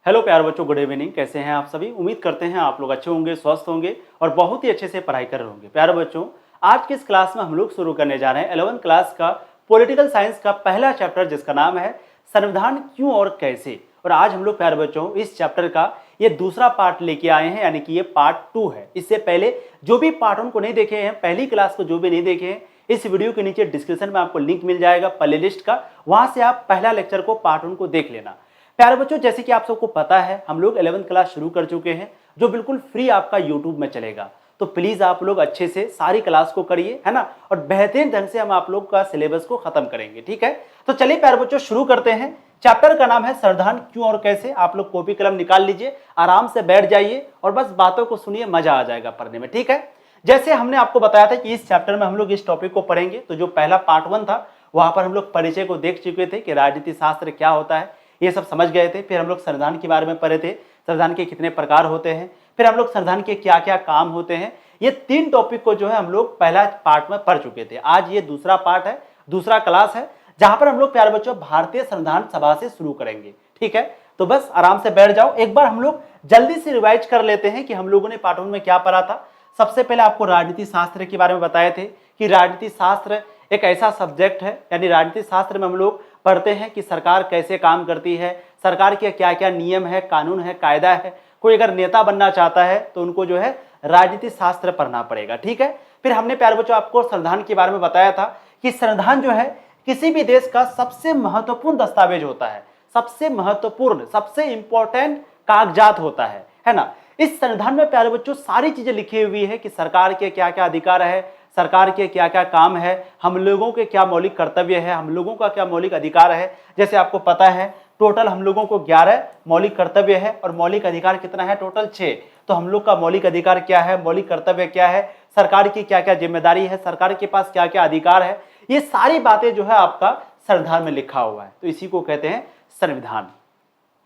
Hello प्यारे बच्चों, good evening. कैसे हैं आप सभी? उम्मीद करते हैं आप लोग अच्छे होंगे, स्वस्थ होंगे और बहुत ही अच्छे से पढ़ाई कर रहे होंगे। प्यारे बच्चों, आज की इस क्लास में हम लोग शुरू करने जा रहे हैं 11th क्लास का पॉलिटिकल साइंस का पहला चैप्टर, जिसका नाम है संविधान क्यों और कैसे। और आज हम लोग प्यारे बच्चों इस चैप्टर का ये दूसरा पार्ट लेके आए हैं, यानी कि ये पार्ट 2 है। इससे पहले जो भी पार्ट 1 को नहीं देखे हैं, पहली क्लास को जो भी नहीं देखे हैं, इस वीडियो के नीचे डिस्क्रिप्शन में आपको लिंक मिल जाएगा प्ले लिस्ट का, वहां से आप पहला लेक्चर को पार्ट 1 को देख लेना। प्यारे बच्चों, जैसे कि आप सबको पता है, हम लोग 11th क्लास शुरू कर चुके हैं, जो बिल्कुल फ्री आपका यूट्यूब में चलेगा। तो प्लीज आप लोग अच्छे से सारी क्लास को करिए, है ना, और बेहतरीन ढंग से हम आप लोग का सिलेबस को खत्म करेंगे। ठीक है, तो चलिए प्यारे बच्चों शुरू करते हैं। चैप्टर का नाम है संविधान क्यों और कैसे। आप लोग कॉपी कलम निकाल लीजिए, आराम से बैठ जाइए और बस बातों को सुनिए, मजा आ जाएगा पढ़ने में। ठीक है, जैसे हमने आपको बताया था कि इस चैप्टर में हम लोग इस टॉपिक को पढ़ेंगे, तो जो पहला पार्ट 1 था वहां पर हम लोग परिचय को देख चुके थे कि राजनीति शास्त्र क्या होता है, ये सब समझ गए थे। फिर हम लोग संविधान के बारे में पढ़े थे, संविधान के कितने प्रकार होते हैं, फिर हम लोग संविधान के क्या क्या काम होते हैं। ये 3 टॉपिक को जो है हम लोग पहला पार्ट में पढ़ चुके थे। आज ये दूसरा पार्ट है, दूसरा क्लास है, जहां पर हम लोग प्यारे बच्चों भारतीय संविधान सभा से शुरू करेंगे। ठीक है, तो बस आराम से बैठ जाओ। एक बार हम लोग जल्दी से रिवाइज कर लेते हैं कि हम लोगों ने पार्ट 1 में क्या पढ़ा था। सबसे पहले आपको राजनीति शास्त्र के बारे में बताए थे कि राजनीति शास्त्र एक ऐसा सब्जेक्ट है, यानी राजनीति शास्त्र में हम लोग पढ़ते हैं कि सरकार कैसे काम करती है, सरकार के क्या क्या नियम है, कानून है, कायदा है। कोई अगर नेता बनना चाहता है तो उनको जो है राजनीति शास्त्र पढ़ना पड़ेगा। ठीक है, फिर हमने प्यारे बच्चों आपको संविधान के बारे में बताया था कि संविधान जो है किसी भी देश का सबसे महत्वपूर्ण दस्तावेज होता है, सबसे महत्वपूर्ण, सबसे इंपॉर्टेंट कागजात होता है ना। इस संविधान में प्यारे बच्चों सारी चीजें लिखी हुई है कि सरकार के क्या क्या अधिकार है, सरकार के क्या क्या काम है, हम लोगों के क्या मौलिक कर्तव्य है, हम लोगों का क्या मौलिक अधिकार है। जैसे आपको पता है टोटल हम लोगों को 11 मौलिक कर्तव्य है और मौलिक अधिकार कितना है, टोटल 6। तो हम लोग का मौलिक अधिकार क्या है, मौलिक कर्तव्य क्या है, सरकार की क्या क्या जिम्मेदारी है, सरकार के पास क्या क्या अधिकार है, ये सारी बातें जो है आपका संविधान में लिखा हुआ है। तो इसी को कहते हैं संविधान।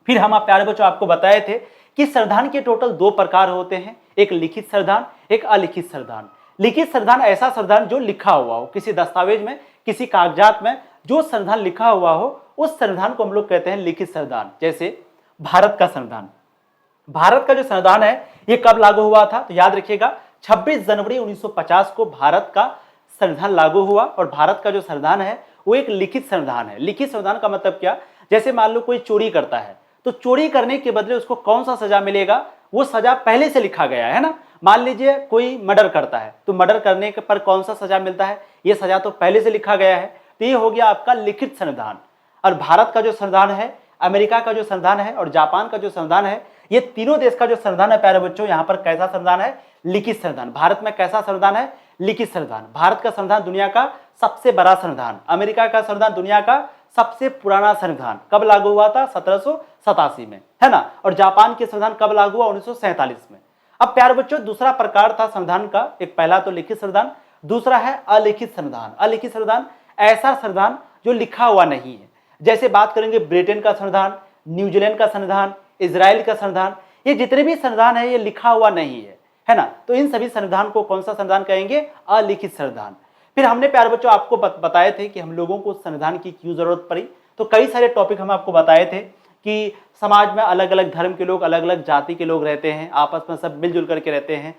फिर हम आप प्यारे बच्चों आपको बताए थे कि संविधान के टोटल 2 प्रकार होते हैं, एक लिखित संविधान, एक अलिखित संविधान। लिखित संविधान ऐसा संविधान जो लिखा हुआ हो, किसी दस्तावेज में, किसी कागजात में जो संविधान लिखा हुआ हो, उस संविधान को हम लोग कहते हैं लिखित संविधान। जैसे भारत का संविधान, भारत का जो संविधान है ये कब लागू हुआ था, तो याद रखिएगा 26 जनवरी 1950 को भारत का संविधान लागू हुआ। और भारत का जो संविधान है वो एक लिखित संविधान है। लिखित संविधान का मतलब क्या, जैसे मान लो कोई चोरी करता है तो चोरी करने के बदले उसको कौन सा सजा मिलेगा, वो सजा पहले से लिखा गया है ना। मान लीजिए कोई मर्डर करता है तो मर्डर करने पर कौन सा सजा मिलता है, ये सजा तो पहले से लिखा गया है। तो ये हो गया आपका लिखित संविधान। और भारत का जो संविधान है, अमेरिका का जो संविधान है और जापान का जो संविधान है, ये तीनों देश का जो संविधान है प्यारे बच्चों, यहाँ पर कैसा संविधान है, लिखित संविधान। भारत में कैसा संविधान है, लिखित संविधान। भारत का संविधान दुनिया का सबसे बड़ा संविधान, अमेरिका का संविधान दुनिया का सबसे पुराना संविधान। कब लागू हुआ था, 1787 में, है ना। और जापान के संविधान कब लागू हुआ, 1947 में। अब प्यारे बच्चों दूसरा प्रकार था संविधान का, एक पहला तो लिखित संविधान, दूसरा है अलिखित संविधान। अलिखित संविधान ऐसा संविधान जो लिखा हुआ नहीं है। जैसे बात करेंगे ब्रिटेन का संविधान, न्यूजीलैंड का संविधान, इजराइल का संविधान, ये जितने भी संविधान है ये लिखा हुआ नहीं है ना। तो इन सभी संविधान को कौन सा संविधान कहेंगे, अलिखित संविधान। फिर हमने प्यारे बच्चों आपको बताए थे कि हम लोगों को संविधान की क्यों जरूरत पड़ी। तो कई सारे टॉपिक हम आपको बताए थे कि समाज में अलग अलग धर्म के लोग, अलग अलग जाति के लोग रहते हैं, आपस में सब मिलजुल करके रहते हैं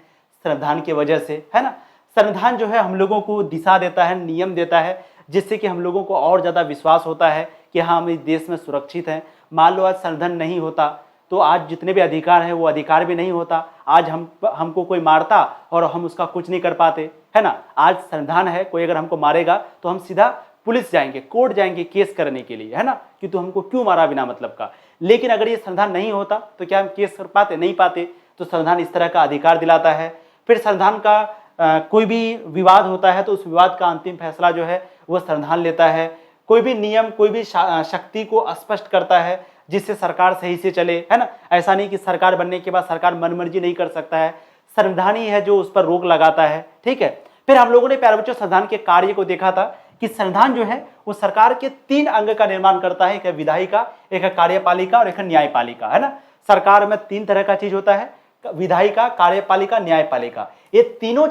संविधान की वजह से, है ना। संविधान जो है हम लोगों को दिशा देता है, नियम देता है, जिससे कि हम लोगों को और ज़्यादा विश्वास होता है कि हाँ हम इस देश में सुरक्षित हैं। मान लो आज संविधान नहीं होता तो आज जितने भी अधिकार हैं वो अधिकार भी नहीं होता। आज हमको कोई मारता और हम उसका कुछ नहीं कर पाते, है ना। आज संविधान है, कोई अगर हमको मारेगा तो हम सीधा पुलिस जाएंगे, कोर्ट जाएंगे केस करने के लिए, है ना, कि तू हमको क्यों मारा बिना मतलब का। लेकिन अगर ये संविधान नहीं होता तो क्या हम केस कर पाते, नहीं पाते। तो संविधान इस तरह का अधिकार दिलाता है। फिर संविधान का कोई भी विवाद होता है तो उस विवाद का अंतिम फैसला जो है वो संविधान लेता है। कोई भी नियम, कोई भी शक्ति को स्पष्ट करता है जिससे सरकार सही से चले, है ना। ऐसा नहीं कि सरकार बनने के बाद सरकार मनमर्जी नहीं कर सकता है, संविधान ही है जो उस पर रोक लगाता है। ठीक है, फिर हम लोगों ने प्यारे बच्चों संविधान के कार्य को देखा था कि संविधान जो है वो सरकार के 3 अंग का निर्माण करता है, एक है विधायिका, एक है कार्यपालिका और एक है न्यायपालिका, है ना। सरकार में 3 तरह का चीज होता है, विधायिका, कार्यपालिका, न्यायपालिका। ये तीनों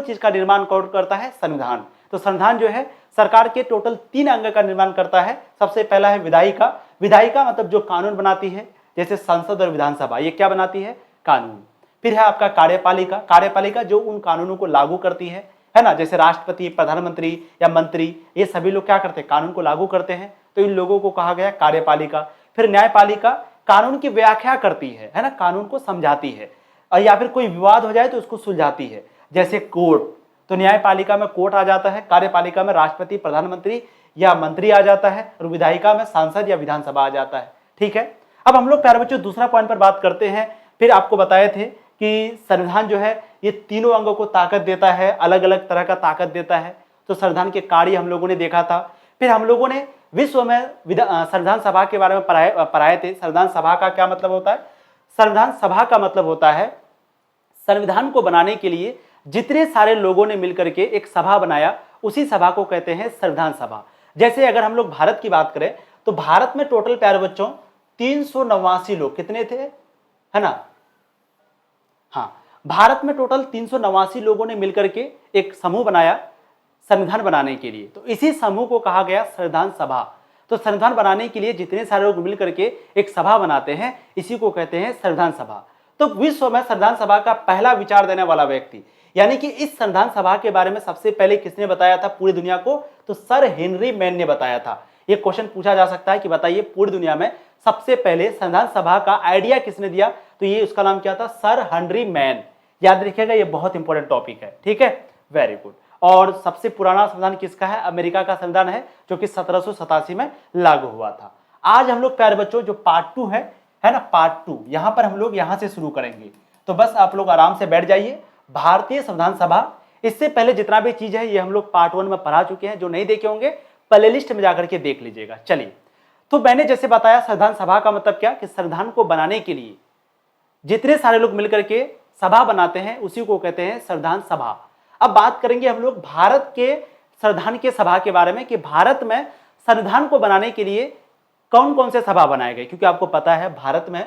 चीज का निर्माण कौन करता है, संविधान। तो संविधान जो है सरकार के टोटल 3 अंग का निर्माण करता है। सबसे पहला है विधायिका, विधायिका मतलब जो कानून बनाती है, जैसे संसद और विधानसभा, ये क्या बनाती है? कानून। फिर है आपका कार्यपालिका, कार्यपालिका जो उन कानूनों को लागू करती है ना, जैसे राष्ट्रपति, प्रधानमंत्री या मंत्री, ये सभी लोग क्या करते हैं? कानून को लागू करते हैं, तो इन लोगों को कहा गया कार्यपालिका। फिर न्यायपालिका कानून की व्याख्या करती है ना, कानून को समझाती है, और या फिर कोई विवाद हो जाए तो उसको सुलझाती है, जैसे कोर्ट, तो न्यायपालिका में कोर्ट आ जाता है, कार्यपालिका में राष्ट्रपति, प्रधानमंत्री या मंत्री आ जाता है, और विधायिका में सांसद या विधानसभा आ जाता है। ठीक है, अब हम लोग प्यारे बच्चों दूसरा पॉइंट पर बात करते हैं। फिर आपको बताए थे कि संविधान जो है ये तीनों अंगों को ताकत देता है, अलग अलग तरह का ताकत देता है, तो संविधान के कार्य हम लोगों ने देखा था। फिर हम लोगों ने विश्व में संविधान सभा के बारे में पढ़ाए थे। संविधान सभा का क्या मतलब होता है? संविधान सभा का मतलब होता है संविधान को बनाने के लिए जितने सारे लोगों ने मिलकर के एक सभा बनाया, उसी सभा को कहते हैं संविधान सभा। जैसे अगर हम लोग भारत की बात करें तो भारत में टोटल प्यारे बच्चों 389 लोग कितने थे, है ना? हाँ, भारत में टोटल 389 लोगों ने मिलकर के एक समूह बनाया संविधान बनाने के लिए, तो इसी समूह को कहा गया संविधान सभा। तो संविधान बनाने के लिए जितने सारे लोग मिलकर के एक सभा बनाते हैं, इसी को कहते हैं संविधान सभा। तो विश्व में संविधान सभा का पहला विचार देने वाला व्यक्ति, यानी कि इस संविधान सभा के बारे में सबसे पहले किसने बताया था पूरी दुनिया को? तो सर हेनरी मैन ने बताया था। ये क्वेश्चन पूछा जा सकता है कि बताइए पूरी दुनिया में सबसे पहले संविधान सभा का आइडिया किसने दिया? तो ये उसका नाम क्या था? Sir Henry man. याद रखिएगा, ये बहुत इंपॉर्टेंट टॉपिक है। ठीक है, वेरी गुड। और सबसे पुराना संविधान किसका है? अमेरिका का संविधान है, जो कि 1787 में लागू हुआ था। आज हम लोग प्यारे बच्चों जो पार्ट 2 है ना, पार्ट 2 यहां पर हम लोग यहां से शुरू करेंगे। तो बस आप लोग आराम से बैठ जाइए। भारतीय संविधान सभा, इससे पहले जितना भी चीज है ये हम लोग पार्ट 1 में पढ़ा चुके हैं। जो नहीं देखे होंगे प्ले लिस्ट में जाकर के देख लीजिएगा। चलिए, तो मैंने जैसे बताया संविधान सभा का मतलब क्या कि संविधान को बनाने के लिए जितने सारे लोग मिलकर के सभा बनाते हैं उसी को कहते हैं संविधान सभा। अब बात करेंगे हम लोग भारत के संविधान के सभा के बारे में कि भारत में संविधान को बनाने के लिए कौन कौन से सभा बनाए गए, क्योंकि आपको पता है भारत में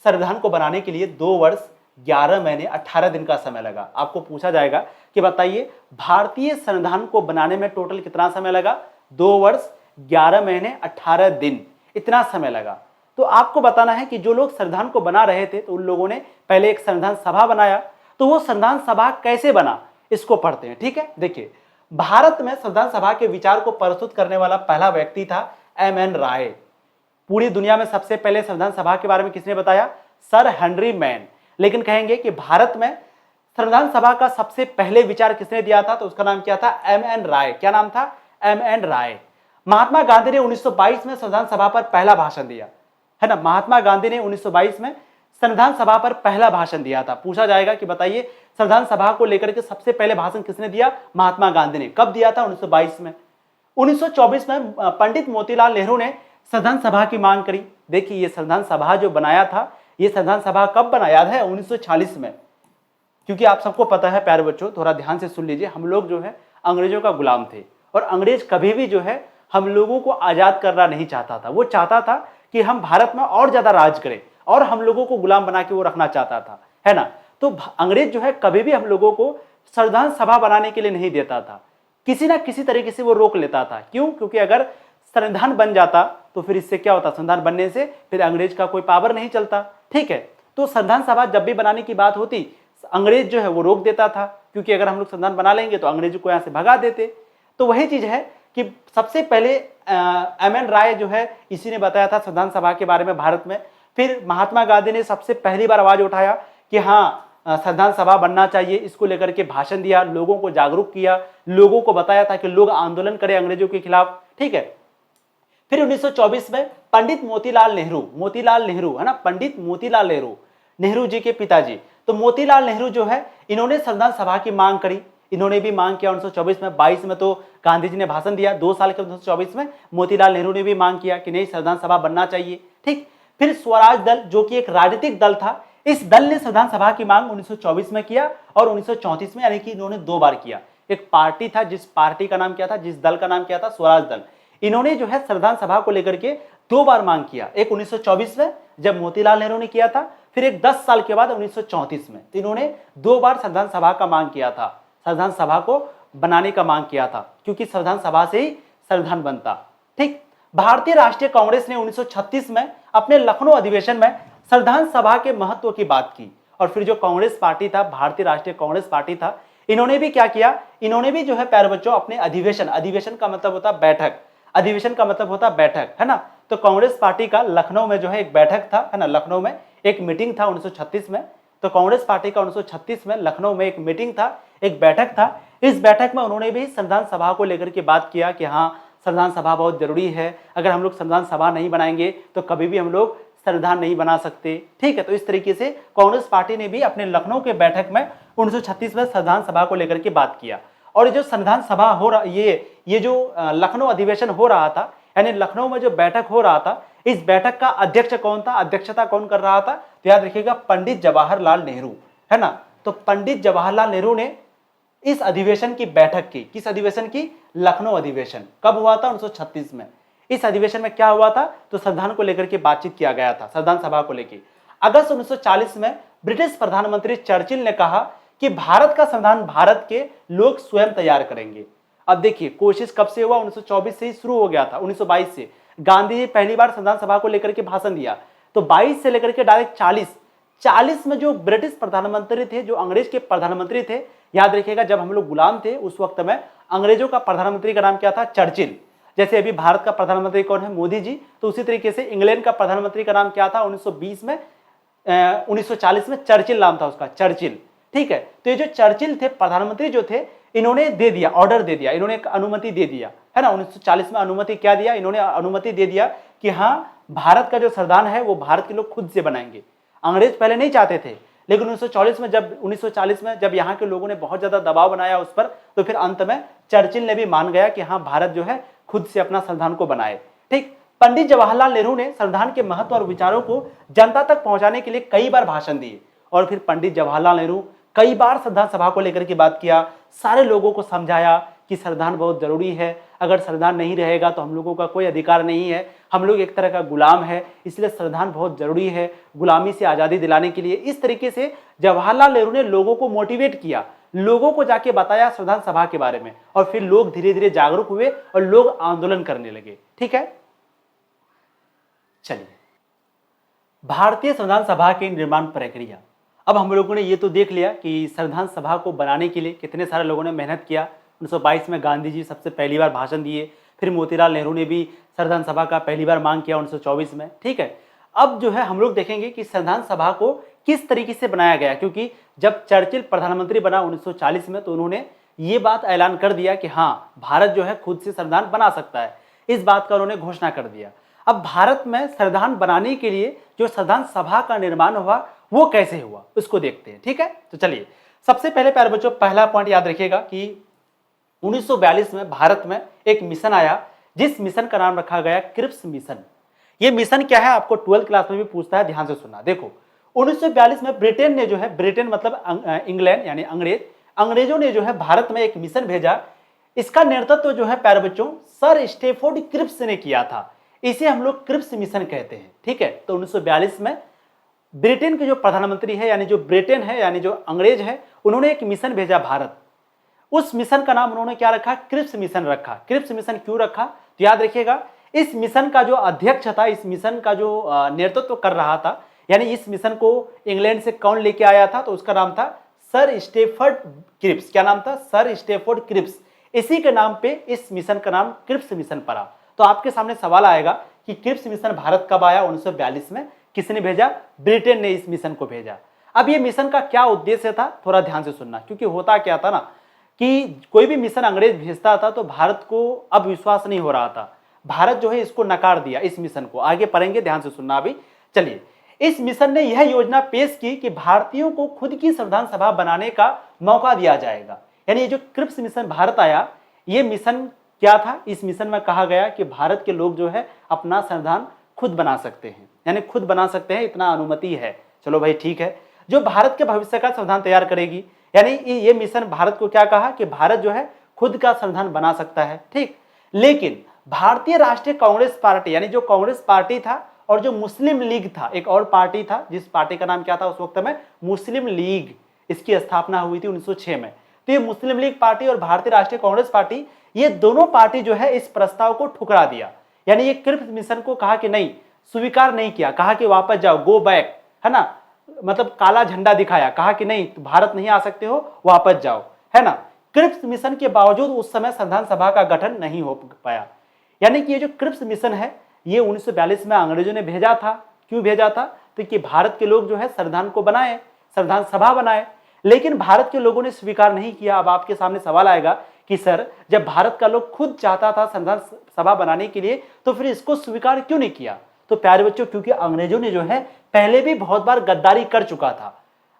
संविधान को बनाने के लिए 2 वर्ष 11 महीने 18 दिन का समय लगा। आपको पूछा जाएगा कि बताइए भारतीय संविधान को बनाने में टोटल कितना समय लगा? 2 वर्ष 11 महीने 18 दिन, इतना समय लगा। तो आपको बताना है कि जो लोग संविधान को बना रहे थे तो उन लोगों ने पहले एक संविधान सभा बनाया। तो वो संविधान सभा कैसे बना, इसको पढ़ते हैं। ठीक है, देखिए भारत में संविधान सभा के विचार को प्रस्तुत करने वाला पहला व्यक्ति था एम.एन. राय। पूरी दुनिया में सबसे पहले संविधान सभा के बारे में किसने बताया? Sir Henry man. लेकिन कहेंगे कि भारत में संविधान सभा का सबसे पहले विचार किसने दिया था? तो उसका नाम क्या था? एम.एन. राय। क्या नाम था? एम.एन. राय। महात्मा गांधी ने 1922 में संविधान सभा पर पहला भाषण दिया, है ना। महात्मा गांधी ने 1922 में संविधान सभा पर पहला भाषण दिया था। पूछा जाएगा कि बताइए संविधान सभा को लेकर के सबसे पहले भाषण किसने दिया? महात्मा गांधी ने। कब दिया था? 1922 में। 1924 में पंडित मोतीलाल नेहरू ने संविधान सभा की मांग करी। देखिए ये संविधान सभा जो बनाया था, ये संविधान सभा कब बना? याद है? 1940 में। क्योंकि आप सबको पता है प्यारे बच्चों, थोड़ा ध्यान से सुन लीजिए, हम लोग जो है अंग्रेजों का गुलाम थे, और अंग्रेज कभी भी जो है हम लोगों को आजाद करना नहीं चाहता था। वो चाहता था कि हम भारत में और ज्यादा राज करें, और हम लोगों को गुलाम बना के वो रखना चाहता था, है ना। तो अंग्रेज जो है कभी भी हम लोगों को संविधान सभा बनाने के लिए नहीं देता था, किसी ना किसी तरीके से वो रोक लेता था। क्यों? क्योंकि अगर संविधान बन जाता तो फिर इससे क्या होता? संविधान बनने से फिर अंग्रेज का कोई पावर नहीं चलता। ठीक है, तो संविधान सभा जब भी बनाने की बात होती, अंग्रेज जो है वो रोक देता था, क्योंकि अगर हम लोग संविधान बना लेंगे तो अंग्रेज को यहाँ से भगा देते। तो वही चीज है कि सबसे पहले एम.एन. राय जो है इसी ने बताया था संविधान सभा के बारे में भारत में। फिर महात्मा गांधी ने सबसे पहली बार आवाज उठाया कि हाँ संविधान सभा बनना चाहिए, इसको लेकर के भाषण दिया, लोगों को जागरूक किया, लोगों को बताया था कि लोग आंदोलन करें अंग्रेजों के खिलाफ। ठीक है, फिर 1924 में पंडित मोतीलाल नेहरू, है ना, पंडित मोतीलाल नेहरू, नेहरू जी के पिताजी। तो मोतीलाल नेहरू जो है इन्होंने संविधान सभा की मांग करी, इन्होंने भी मांग किया 1924 में। 22 में तो गांधी जी ने भाषण दिया, 2 साल के 1924 में मोतीलाल नेहरू ने भी मांग किया कि नहीं संविधान सभा बनना चाहिए। ठीक, फिर स्वराज दल जो कि एक राजनीतिक दल था, इस दल ने संविधान सभा की मांग 1924 में किया और 1934 में, यानी कि इन्होंने 2 बार किया। एक पार्टी था, जिस पार्टी का नाम क्या था, जिस दल का नाम क्या था? स्वराज दल। इन्होंने जो है संविधान सभा को लेकर के 2 बार मांग किया, एक 1924 में जब मोतीलाल नेहरू ने किया था, फिर एक 10 साल के बाद 1934 में। तो इन्होंने 2 बार संविधान सभा का मांग किया था, संविधान सभा को बनाने का मांग किया था, क्योंकि संविधान सभा से ही संविधान बनता। ठीक, भारतीय राष्ट्रीय कांग्रेस ने 1936 में अपने लखनऊ अधिवेशन में संविधान सभा के महत्व की बात की। और फिर जो कांग्रेस पार्टी था, भारतीय राष्ट्रीय कांग्रेस पार्टी था, इन्होंने भी क्या किया, इन्होंने भी जो है प्यारे बच्चों अपने अधिवेशन, अधिवेशन का मतलब होता बैठक, अधिवेशन का मतलब होता बैठक, है ना। तो कांग्रेस पार्टी का लखनऊ में जो है एक बैठक था, है ना, लखनऊ में एक मीटिंग था 1936 में। तो कांग्रेस पार्टी का 1936 में लखनऊ में एक मीटिंग था, एक बैठक था। इस बैठक में उन्होंने भी संविधान सभा को लेकर के बात किया कि हाँ, संविधान सभा बहुत जरूरी है, अगर हम लोग संविधान सभा नहीं बनाएंगे तो कभी भी हम लोग संविधान नहीं बना सकते, ठीक है। तो इस तरीके से कांग्रेस पार्टी ने भी अपने लखनऊ के बैठक में 1936 में संविधान सभा को लेकर के बात किया। और जो संविधान सभा हो रहा, ये जो लखनऊ अधिवेशन हो रहा था, यानी लखनऊ में जो बैठक हो रहा था, इस बैठक का अध्यक्ष कौन था, अध्यक्षता कौन कर रहा था, तो याद रखिएगा पंडित जवाहरलाल नेहरू, है ना। तो पंडित जवाहरलाल नेहरू ने इस अधिवेशन की बैठक की, किस अधिवेशन की, लखनऊ अधिवेशन। कब हुआ था, 1936 में। इस अधिवेशन में क्या हुआ था, तो संविधान को लेकर के बातचीत किया गया था, संविधान सभा को लेकर। अगस्त 1940 में ब्रिटिश प्रधानमंत्री चर्चिल ने कहा कि भारत का संविधान भारत के लोग स्वयं तैयार करेंगे। अब देखिए कोशिश कब से हुआ, 1924 से ही शुरू हो गया था, 1922 से। गांधी जी पहली बार संविधान सभा को लेकर के भाषण दिया, तो 22 से लेकर के डायरेक्ट 40 में जो ब्रिटिश प्रधानमंत्री थे, जो अंग्रेज के प्रधानमंत्री थे, याद रखिएगा जब हम लोग गुलाम थे उस वक्त में अंग्रेजों का प्रधानमंत्री का नाम क्या था, चर्चिल। जैसे अभी भारत का प्रधानमंत्री कौन है, मोदी जी। तो उसी तरीके से इंग्लैंड का प्रधानमंत्री का नाम क्या था 1920 में, 1940 में चर्चिल नाम था उसका, चर्चिल, ठीक है। तो ये जो चर्चिल थे, प्रधानमंत्री जो थे, इन्होंने दे दिया, ऑर्डर दे दिया, इन्होंने एक अनुमति दे दिया, है ना। 1940 में अनुमति क्या दिया, इन्होंने अनुमति दे दिया कि हाँ, भारत का जो संविधान है वो भारत के लोग खुद से बनाएंगे। अंग्रेज पहले नहीं चाहते थे, लेकिन 1940 में जब यहाँ के लोगों ने बहुत ज्यादा दबाव बनाया उस पर, तो फिर अंत में चर्चिल ने भी मान गया कि हाँ, भारत जो है खुद से अपना संविधान को बनाए, ठीक। पंडित जवाहरलाल नेहरू ने संविधान के महत्व और विचारों को जनता तक पहुंचाने के लिए कई बार भाषण दिए। और फिर पंडित जवाहरलाल नेहरू कई बार संविधान सभा को लेकर के बात किया, सारे लोगों को समझाया कि संविधान बहुत जरूरी है, अगर संविधान नहीं रहेगा तो हम लोगों का कोई अधिकार नहीं है, हम लोग एक तरह का गुलाम है, इसलिए संविधान बहुत जरूरी है गुलामी से आज़ादी दिलाने के लिए। इस तरीके से जवाहरलाल नेहरू ने लोगों को मोटिवेट किया, लोगों को जाके बताया संविधान सभा के बारे में, और फिर लोग धीरे धीरे जागरूक हुए और लोग आंदोलन करने लगे, ठीक है। चलिए, भारतीय संविधान सभा की निर्माण प्रक्रिया। अब हम लोगों ने ये तो देख लिया कि संविधान सभा को बनाने के लिए कितने सारे लोगों ने मेहनत किया। 1922 में गांधी जी सबसे पहली बार भाषण दिए, फिर मोतीलाल नेहरू ने भी संविधान सभा का पहली बार मांग किया 1924 में, ठीक है। अब जो है हम लोग देखेंगे कि संविधान सभा को किस तरीके से बनाया गया, क्योंकि जब चर्चिल प्रधानमंत्री बना 1940 में, तो उन्होंने ये बात ऐलान कर दिया कि हाँ, भारत जो है खुद से संविधान बना सकता है, इस बात का उन्होंने घोषणा कर दिया। अब भारत में संविधान बनाने के लिए जो संविधान सभा का निर्माण हुआ वो कैसे हुआ, उसको देखते हैं, ठीक है। तो चलिए, सबसे पहले प्यारे बच्चों पहला पॉइंट याद रखिएगा कि 1942 में भारत में एक मिशन आया, जिस मिशन का नाम रखा गया क्रिप्स मिशन। ये मिशन क्या है, आपको 12th क्लास में भी पूछता है, ध्यान से सुनना। देखो, 1942 में ब्रिटेन ने जो है, ब्रिटेन मतलब इंग्लैंड यानी अंग्रेजों ने जो है भारत में एक मिशन भेजा। इसका नेतृत्व जो है प्यारे बच्चों सर स्टेफोर्ड क्रिप्स ने किया था, इसे हम लोग क्रिप्स मिशन कहते हैं, ठीक है। तो 1942 में ब्रिटेन के जो प्रधानमंत्री है, यानी जो ब्रिटेन है, यानी जो अंग्रेज है, उन्होंने एक मिशन भेजा भारत। उस मिशन का नाम उन्होंने क्या रखा, क्रिप्स मिशन रखा। क्रिप्स मिशन क्यों रखा, तो याद रखिएगा इस मिशन का जो अध्यक्ष था, इस मिशन का जो नेतृत्व कर रहा था, यानी इस मिशन को इंग्लैंड से कौन लेके आया था, तो उसका नाम था सर स्टेफोर्ड क्रिप्स। क्या नाम था, सर स्टेफोर्ड क्रिप्स। इसी के नाम पे इस मिशन का नाम क्रिप्स मिशन पड़ा। तो आपके सामने सवाल आएगा कि क्रिप्स मिशन भारत कब आया, 1942 में। किसने भेजा, ब्रिटेन ने इस मिशन को भेजा। अब ये मिशन का क्या उद्देश्य था, थोड़ा ध्यान से सुनना, क्योंकि होता क्या था ना कि कोई भी मिशन अंग्रेज भेजता था तो भारत को अब विश्वास नहीं हो रहा था, भारत जो है इसको नकार दिया, इस मिशन को। आगे पढ़ेंगे, ध्यान से सुनना अभी। चलिए, इस मिशन ने यह योजना पेश की कि भारतीयों को खुद की संविधान सभा बनाने का मौका दिया जाएगा। यानी ये जो क्रिप्स मिशन भारत आया, ये मिशन क्या था, इस मिशन में कहा गया कि भारत के लोग जो है अपना संविधान खुद बना सकते हैं, यानी खुद बना सकते हैं, इतना अनुमति है। चलो भाई ठीक है, जो भारत के भविष्य का संविधान तैयार करेगी, यानी ये मिशन भारत को क्या कहा कि भारत जो है खुद का संविधान बना सकता है, ठीक। लेकिन भारतीय राष्ट्रीय कांग्रेस पार्टी, यानी जो कांग्रेस पार्टी था, और जो मुस्लिम लीग था, एक और पार्टी था, जिस पार्टी का नाम क्या था उस वक्त में, मुस्लिम लीग। इसकी स्थापना हुई थी 1906 में। तो ये मुस्लिम लीग पार्टी और भारतीय राष्ट्रीय कांग्रेस पार्टी, ये दोनों पार्टी जो है इस प्रस्ताव को ठुकरा दिया। यानी ये क्रिप्स मिशन को कहा कि नहीं, स्वीकार नहीं किया, कहा कि वापस जाओ, गो बैक, है ना, मतलब काला झंडा दिखाया, कहा कि नहीं भारत नहीं आ सकते हो, वापस जाओ, है ना। क्रिप्स मिशन के बावजूद उस समय संविधान सभा का गठन नहीं हो पाया। यानी कि ये जो क्रिप्स मिशन है ये 1942 में अंग्रेजों ने भेजा था। क्यों भेजा था? तो कि भारत के लोग जो है संविधान को बनाए, संविधान सभा बनाए, लेकिन भारत के लोगों ने स्वीकार नहीं किया। अब आपके सामने सवाल आएगा कि सर, जब भारत का लोग खुद चाहता था संविधान सभा बनाने के लिए, तो फिर इसको स्वीकार क्यों नहीं किया? तो प्यारे बच्चों, क्योंकि अंग्रेजों ने जो है पहले भी बहुत बार गद्दारी कर चुका था।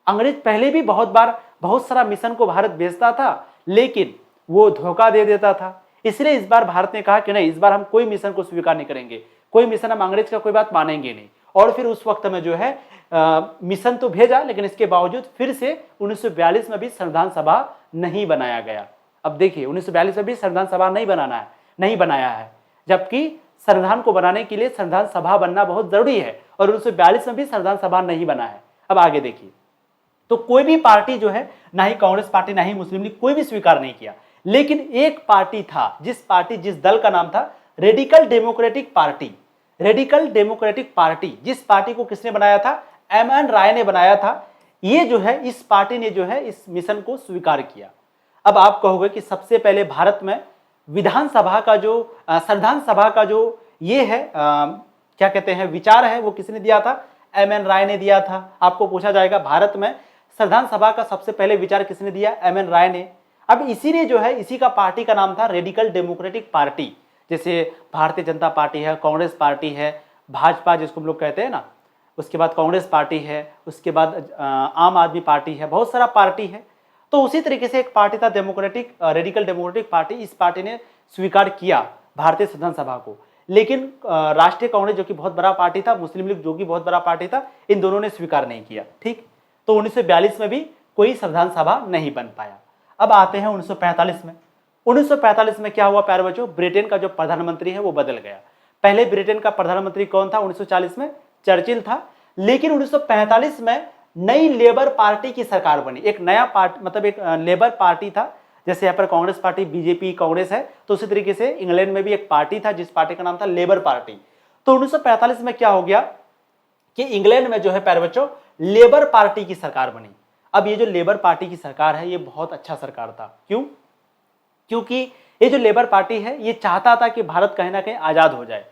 अंग्रेज पहले भी बहुत बार बहुत सारा मिशन को भारत भेजता था, लेकिन वो धोखा दे देता था। इसलिए इस बार भारत ने कहा कि नहीं, इस बार हम कोई मिशन को स्वीकार नहीं करेंगे, कोई मिशन हम अंग्रेज का कोई बात मानेंगे नहीं। और फिर उस वक्त में जो है मिशन तो भेजा, लेकिन इसके बावजूद फिर से 1942 में भी संविधान सभा नहीं बनाया गया। अब देखिए 1942 में भी संविधान सभा नहीं बनाया है, जबकि संविधान को बनाने के लिए संविधान सभा बनना बहुत जरूरी है, और 1942 में भी संविधान सभा नहीं बना है। अब आगे देखिए, तो कोई भी पार्टी जो है, ना ही कांग्रेस पार्टी ना ही मुस्लिम लीग, कोई भी स्वीकार नहीं किया। लेकिन एक पार्टी था, जिस दल का नाम था radical democratic party. Radical democratic party, जिस पार्टी को किसने बनाया था? एम.एन. राय ने बनाया था। ये जो है, इस पार्टी ने जो है इस मिशन को स्वीकार किया। अब आप कहोगे कि सबसे पहले भारत में विधानसभा का जो संविधान सभा का जो ये है क्या कहते हैं विचार है, वो किसने दिया था? एम.एन. राय ने दिया था। आपको पूछा जाएगा भारत में संविधान सभा का सबसे पहले विचार किसने दिया? एम.एन. राय ने। अब इसीलिए जो है, इसी का पार्टी का नाम था रेडिकल डेमोक्रेटिक पार्टी। जैसे भारतीय जनता पार्टी है, कांग्रेस पार्टी है, भाजपा जिसको हम लोग कहते हैं ना, उसके बाद कांग्रेस पार्टी है, उसके बाद आम आदमी पार्टी है, बहुत सारा पार्टी है। तो उसी तरीके से एक पार्टी था रेडिकल डेमोक्रेटिक पार्टी। इस पार्टी ने स्वीकार किया भारतीय संविधान सभा को। लेकिन राष्ट्रीय कांग्रेस जो कि बहुत बड़ा पार्टी था, मुस्लिम लीग जो कि बहुत बड़ा पार्टी था, इन दोनों ने स्वीकार नहीं किया। ठीक, तो 1942 में भी कोई संविधान सभा नहीं बन पाया। अब आते हैं 1945 में। 1945 में क्या हुआ प्यारे बच्चों? ब्रिटेन का जो प्रधानमंत्री है वो बदल गया। पहले ब्रिटेन का प्रधानमंत्री कौन था? 1940 में चर्चिल था। लेकिन 1945 में नई लेबर पार्टी की सरकार बनी। एक नया पार्टी, मतलब एक लेबर पार्टी था। जैसे यहाँ पर कांग्रेस पार्टी, बीजेपी, कांग्रेस है, तो उसी तरीके से इंग्लैंड में भी एक पार्टी था जिस पार्टी का नाम था लेबर पार्टी। तो 1945 में क्या हो गया कि इंग्लैंड में जो है प्यारे बच्चों लेबर पार्टी की सरकार बनी। अब ये जो लेबर पार्टी की सरकार है ये बहुत अच्छा सरकार था। क्यों? क्योंकि ये जो लेबर पार्टी है ये चाहता था कि भारत कहीं ना कहीं आजाद हो जाए।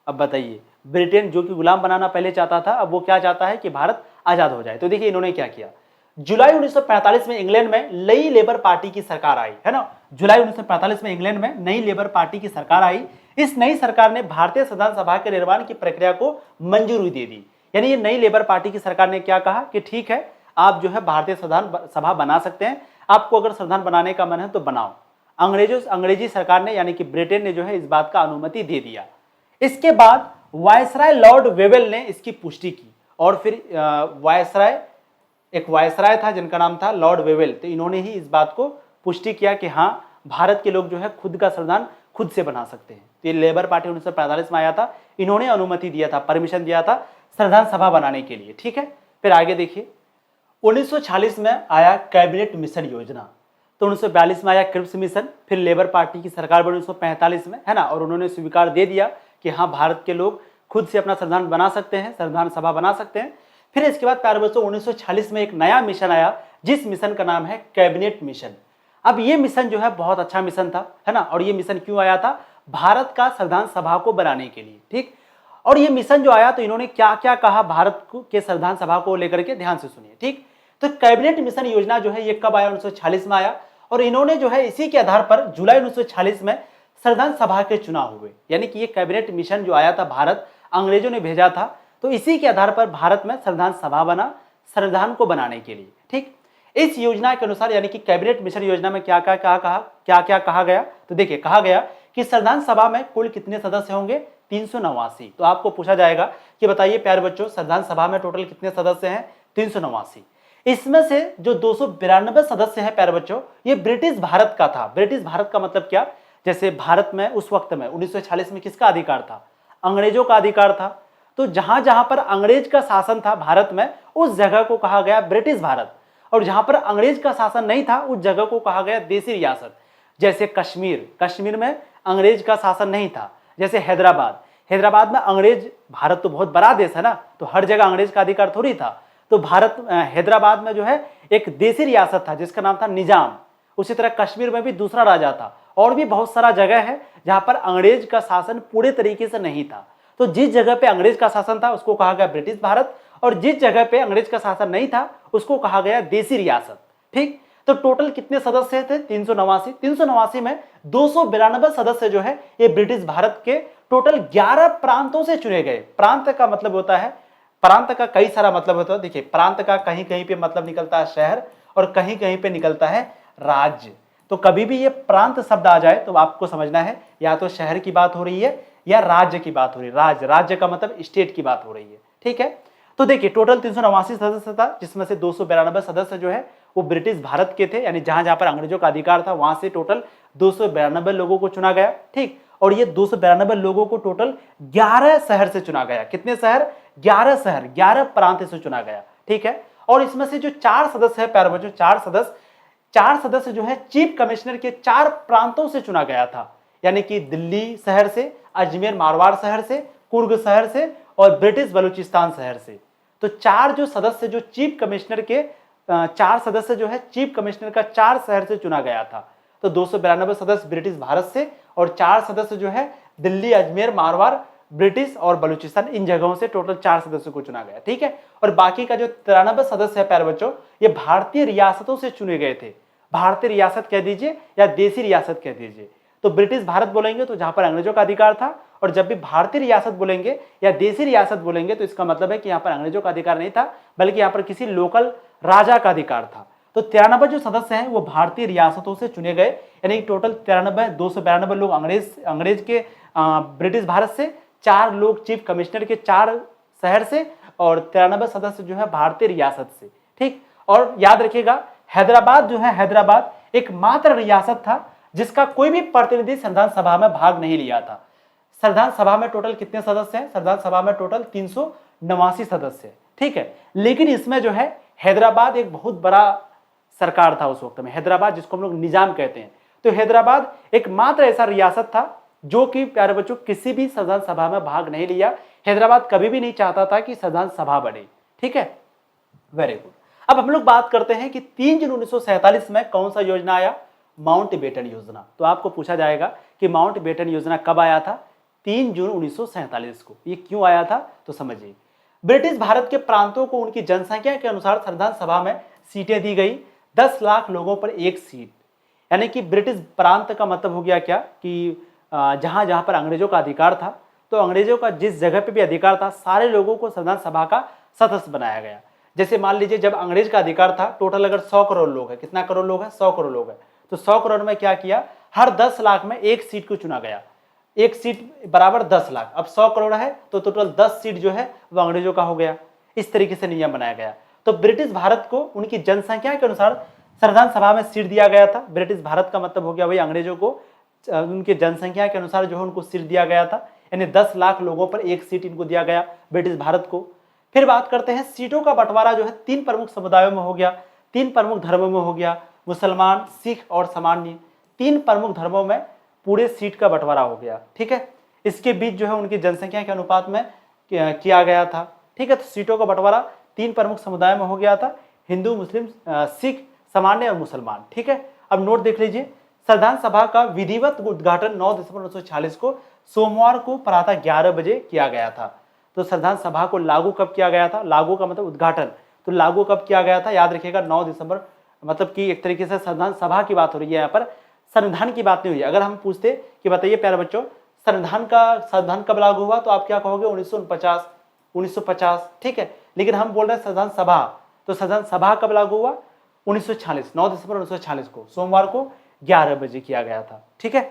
अब बताइए, ब्रिटेन जो कि गुलाम बनाना पहले चाहता था, अब वो क्या चाहता है कि भारत आजाद हो जाए। तो देखिए इन्होंने क्या किया, जुलाई 1945 में इंग्लैंड में नई लेबर पार्टी की सरकार आई, है ना। जुलाई 1945 में इंग्लैंड में नई लेबर पार्टी की सरकार आई। इस नई सरकार ने भारतीय संविधान सभा के निर्माण की प्रक्रिया को मंजूरी दे दी। यानी ये नई लेबर पार्टी की सरकार ने क्या कहा कि ठीक है, आप जो है भारतीय संविधान सभा बना सकते हैं, आपको अगर संविधान बनाने का मन है तो बनाओ। अंग्रेजी सरकार ने यानी कि ब्रिटेन ने जो है इस बात का अनुमति दे दिया। इसके बाद वायसराय लॉर्ड वेवेल ने इसकी पुष्टि की, और फिर एक वायसराय था जिनका नाम था लॉर्ड वेवेल, तो इन्होंने ही इस बात को पुष्टि किया कि हाँ, भारत के लोग जो है खुद का संविधान खुद से बना सकते हैं। तो ये लेबर पार्टी 1945 में आया था, इन्होंने अनुमति दिया था, परमिशन दिया था संविधान सभा बनाने के लिए। ठीक है, फिर आगे देखिए 1946 में आया कैबिनेट मिशन योजना। तो 1942 में आया क्रिप्स मिशन, फिर लेबर पार्टी की सरकार बनी 1945 में, है ना, और उन्होंने स्वीकार दे दिया कि हाँ, भारत के लोग खुद से अपना संविधान बना सकते हैं, संविधान सभा बना सकते हैं। फिर इसके बाद प्यारे बच्चों 1946 में एक नया मिशन आया, जिस मिशन का नाम है कैबिनेट मिशन। अब ये मिशन जो है बहुत अच्छा मिशन था, है ना, और ये मिशन क्यों आया था? भारत का संविधान सभा को बनाने के लिए। ठीक, और ये मिशन जो आया तो इन्होंने क्या क्या कहा भारत के संविधान सभा को लेकर के, ध्यान से सुनिए। ठीक, तो कैबिनेट मिशन योजना जो है ये कब आया? 1946 में आया, और इन्होंने जो है इसी के आधार पर जुलाई 1946 में संविधान सभा के चुनाव हुए। यानी कि ये कैबिनेट मिशन जो आया था, भारत अंग्रेजों ने भेजा था, तो इसी के आधार पर भारत में संविधान सभा बना संविधान को बनाने के लिए। ठीक, इस योजना के अनुसार यानी कि कैबिनेट मिशन योजना में क्या क्या कहा गया? तो देखिए, कहा गया कि संविधान सभा में कुल कितने सदस्य होंगे? 389। तो आपको पूछा जाएगा कि बताइए प्यारे बच्चों, संविधान सभा में टोटल कितने सदस्य हैं? 389। इसमें से जो 292 सदस्य हैं प्यारे बच्चों, ये ब्रिटिश भारत का था। ब्रिटिश भारत का मतलब क्या? जैसे भारत में उस वक्त में 1946 में किसका अधिकार था? अंग्रेजों का अधिकार था। तो जहां जहां पर अंग्रेज का शासन था भारत में, उस जगह को कहा गया ब्रिटिश भारत, और जहां पर अंग्रेज का शासन नहीं था उस जगह को कहा गया देसी रियासत। जैसे कश्मीर में अंग्रेज का शासन नहीं था, जैसे हैदराबाद, हैदराबाद में अंग्रेज, भारत तो बहुत बड़ा देश है ना, तो हर जगह अंग्रेज का अधिकार थोड़ी था। तो भारत हैदराबाद में जो है एक देसी रियासत था जिसका नाम था निजाम। उसी तरह कश्मीर में भी दूसरा राजा था, और भी बहुत सारा जगह है जहां पर अंग्रेज का शासन पूरे तरीके से नहीं था। तो जिस जगह पे अंग्रेज का शासन था उसको कहा गया ब्रिटिश भारत, और जिस जगह पे अंग्रेज का शासन नहीं था उसको कहा गया देसी रियासत। ठीक, तो टोटल कितने सदस्य थे? 389। 389 में 292 सदस्य जो है ये ब्रिटिश भारत के टोटल 11 प्रांतों से चुने गए। प्रांत का मतलब होता है, प्रांत का कई सारा मतलब होता है। देखिए, प्रांत का कहीं कहीं पे मतलब निकलता है शहर, और कहीं कहीं पे निकलता है राज्य। तो कभी भी ये प्रांत शब्द आ जाए तो आपको समझना है या तो शहर की बात हो रही है या राज्य की बात हो रही है। राज्य का मतलब स्टेट की बात हो रही है। ठीक है, तो देखिए टोटल 389 सदस्य था, जिसमें से 292 सदस्य जो है वो ब्रिटिश भारत के थे, यानी जहां जहां पर अंग्रेजों का अधिकार था वहां से टोटल 292 लोगों को चुना गया। ठीक, और ये 292 लोगों को टोटल 11 शहर से चुना गया। कितने शहर? 11 शहर, 11 प्रांत से चुना गया। ठीक है, और इसमें से जो 4 सदस्य है प्यारे बच्चों, 4 सदस्य जो है चीफ कमिश्नर के 4 प्रांतों से चुना गया था, यानी कि दिल्ली शहर से, अजमेर मारवाड़ शहर से, कुर्ग शहर से और ब्रिटिश बलूचिस्तान शहर से। तो 4 जो सदस्य जो चीफ कमिश्नर के 4 सदस्य जो है चीफ कमिश्नर का 4 शहर से चुना गया था। तो 292 सदस्य ब्रिटिश भारत से और 4 सदस्य जो है दिल्ली, अजमेर, मारवाड़, ब्रिटिश और बलूचिस्तान, इन जगहों से टोटल 4 सदस्यों को चुना गया। ठीक है, और बाकी का जो 93 सदस्य है प्यारे बच्चों, ये भारतीय रियासतों से चुने गए थे। भारतीय रियासत कह दीजिए या देसी रियासत कह दीजिए। तो ब्रिटिश भारत बोलेंगे तो जहां पर अंग्रेजों का अधिकार था, और जब भी भारतीय रियासत बोलेंगे या देसी रियासत बोलेंगे तो इसका मतलब है कि यहाँ पर अंग्रेजों का अधिकार नहीं था, बल्कि यहाँ पर किसी लोकल राजा का अधिकार था। तो 93 जो सदस्य हैं वो भारतीय रियासतों से चुने गए, यानी टोटल 292 लोग अंग्रेज के ब्रिटिश भारत से, 4 लोग चीफ कमिश्नर के 4 शहर से, और 93 सदस्य जो है भारतीय रियासत से। ठीक, और याद रखिएगा हैदराबाद जो है, हैदराबाद एकमात्र रियासत था जिसका कोई भी प्रतिनिधि संविधान सभा में भाग नहीं लिया था। संविधान सभा में टोटल कितने सदस्य हैं? संविधान सभा में टोटल 389 सदस्य हैं। ठीक है, लेकिन इसमें जो है हैदराबाद एक बहुत बड़ा सरकार था उस वक्त में, हैदराबाद जिसको हम लोग निजाम कहते हैं। तो हैदराबाद एकमात्र ऐसा रियासत था जो कि प्यारे बच्चों किसी भी संविधान सभा में भाग नहीं लिया। हैदराबाद कभी भी नहीं चाहता था कि संविधान सभा बने। ठीक है, वेरी गुड। अब हम लोग बात करते हैं कि 3 जून 1947 में कौन सा योजना आया? माउंट बेटन योजना। तो आपको पूछा जाएगा कि माउंट बेटन योजना कब आया था? 3 जून 1947 को। ये क्यों आया था? तो समझिए, ब्रिटिश भारत के प्रांतों को उनकी जनसंख्या के अनुसार संविधान सभा में सीटें दी गई। 10 लाख लोगों पर एक सीट, यानी कि ब्रिटिश प्रांत का मतलब हो गया क्या कि जहां जहां पर अंग्रेजों का अधिकार था, तो अंग्रेजों का जिस जगह पे भी अधिकार था सारे लोगों को संविधान सभा का सदस्य बनाया गया। जैसे मान लीजिए जब अंग्रेज का अधिकार था, टोटल अगर 100 करोड़ लोग है, कितना करोड़ लोग है? 100 करोड़ लोग है। तो 100 करोड़ में क्या किया? हर 10 लाख में एक सीट को चुना गया। एक सीट बराबर 10 लाख। अब 100 करोड़ है तो टोटल 10 सीट जो है वो अंग्रेजों का हो गया। इस तरीके से नियम बनाया गया। तो ब्रिटिश भारत को उनकी जनसंख्या के अनुसार संविधान सभा में सीट दिया गया था। ब्रिटिश भारत का मतलब हो गया वही अंग्रेजों को उनकी जनसंख्या के अनुसार जो है उनको सीट दिया गया था, यानी 10 लाख लोगों पर एक सीट इनको दिया गया ब्रिटिश भारत को। फिर बात करते हैं सीटों का बंटवारा जो है 3 प्रमुख समुदायों में हो गया, 3 प्रमुख धर्मों में हो गया, मुसलमान, सिख और सामान्य। 3 प्रमुख धर्मों में पूरे सीट का बंटवारा हो गया। ठीक है, इसके बीच जो है उनकी जनसंख्या के अनुपात में किया गया था। ठीक है, तो सीटों का बंटवारा 3 प्रमुख समुदायों में हो गया था, हिंदू, मुस्लिम, सिख, सामान्य और मुसलमान। ठीक है, अब नोट देख लीजिए, संविधान सभा का विधिवत उद्घाटन 9 दिसंबर 1946 को सोमवार को प्रातः 11 बजे किया गया था। तो संविधान सभा को लागू कब किया गया था? लागू का मतलब उद्घाटन, तो लागू कब किया गया था? याद रखिएगा 9 दिसंबर, मतलब कि एक तरीके से संविधान सभा की बात हो रही है, यहाँ पर संविधान की बात नहीं हुई है। अगर हम पूछते कि बताइए प्यारे बच्चों संविधान कब लागू हुआ, तो आप क्या कहोगे? 1949। ठीक है, लेकिन हम बोल रहे हैं संविधान सभा, तो संविधान सभा कब लागू हुआ? 1946, 9 दिसंबर 1946 को सोमवार को 11 बजे किया गया था। ठीक है,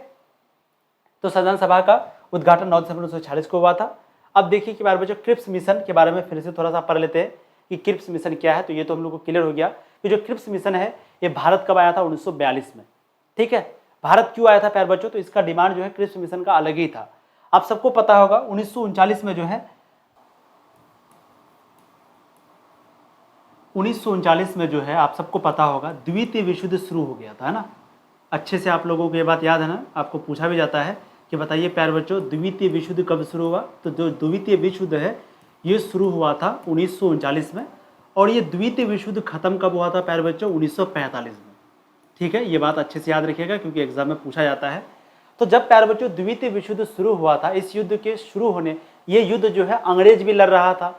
तो संविधान सभा का उद्घाटन 9 दिसंबर 1946 को हुआ था। अब देखिए कि प्यारे बच्चों क्रिप्स मिशन के बारे में फिर से थोड़ा सा पढ़ लेते हैं कि क्रिप्स मिशन क्या है। तो ये तो हम लोग को क्लियर हो गया कि जो क्रिप्स मिशन है ये भारत कब आया था? 1942 में। ठीक है, भारत क्यों आया था प्यारे बच्चों? तो इसका डिमांड जो है क्रिप्स मिशन का अलग ही था। आप सबको पता होगा 1939 में जो है 1939 में जो है आप सबको पता होगा द्वितीय विश्व युद्ध शुरू हो गया था, है ना। अच्छे से आप लोगों को ये बात याद है ना, आपको पूछा भी जाता है कि बताइए प्यारे बच्चों, द्वितीय विश्व युद्ध कब शुरू हुआ? तो जो द्वितीय विश्व युद्ध है ये शुरू हुआ था 1939 में, और ये द्वितीय विश्व युद्ध खत्म कब हुआ था प्यारे बच्चों? 1945 में। ठीक है, ये बात अच्छे से याद रखिएगा क्योंकि एग्जाम में पूछा जाता है। तो जब प्यारे बच्चों द्वितीय विश्व युद्ध शुरू हुआ था, इस युद्ध के शुरू होने, ये युद्ध जो है अंग्रेज भी लड़ रहा था।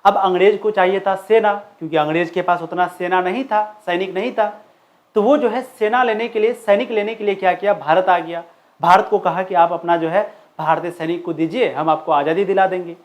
अब अंग्रेज को चाहिए था सेना, क्योंकि अंग्रेज के पास उतना सेना नहीं था, सैनिक नहीं था। तो वो जो है सेना लेने के लिए, सैनिक लेने के लिए क्या किया, भारत आ गया। भारत को कहा कि आप अपना जो है भारतीय सैनिक को दीजिए, हम आपको आज़ादी दिला देंगे।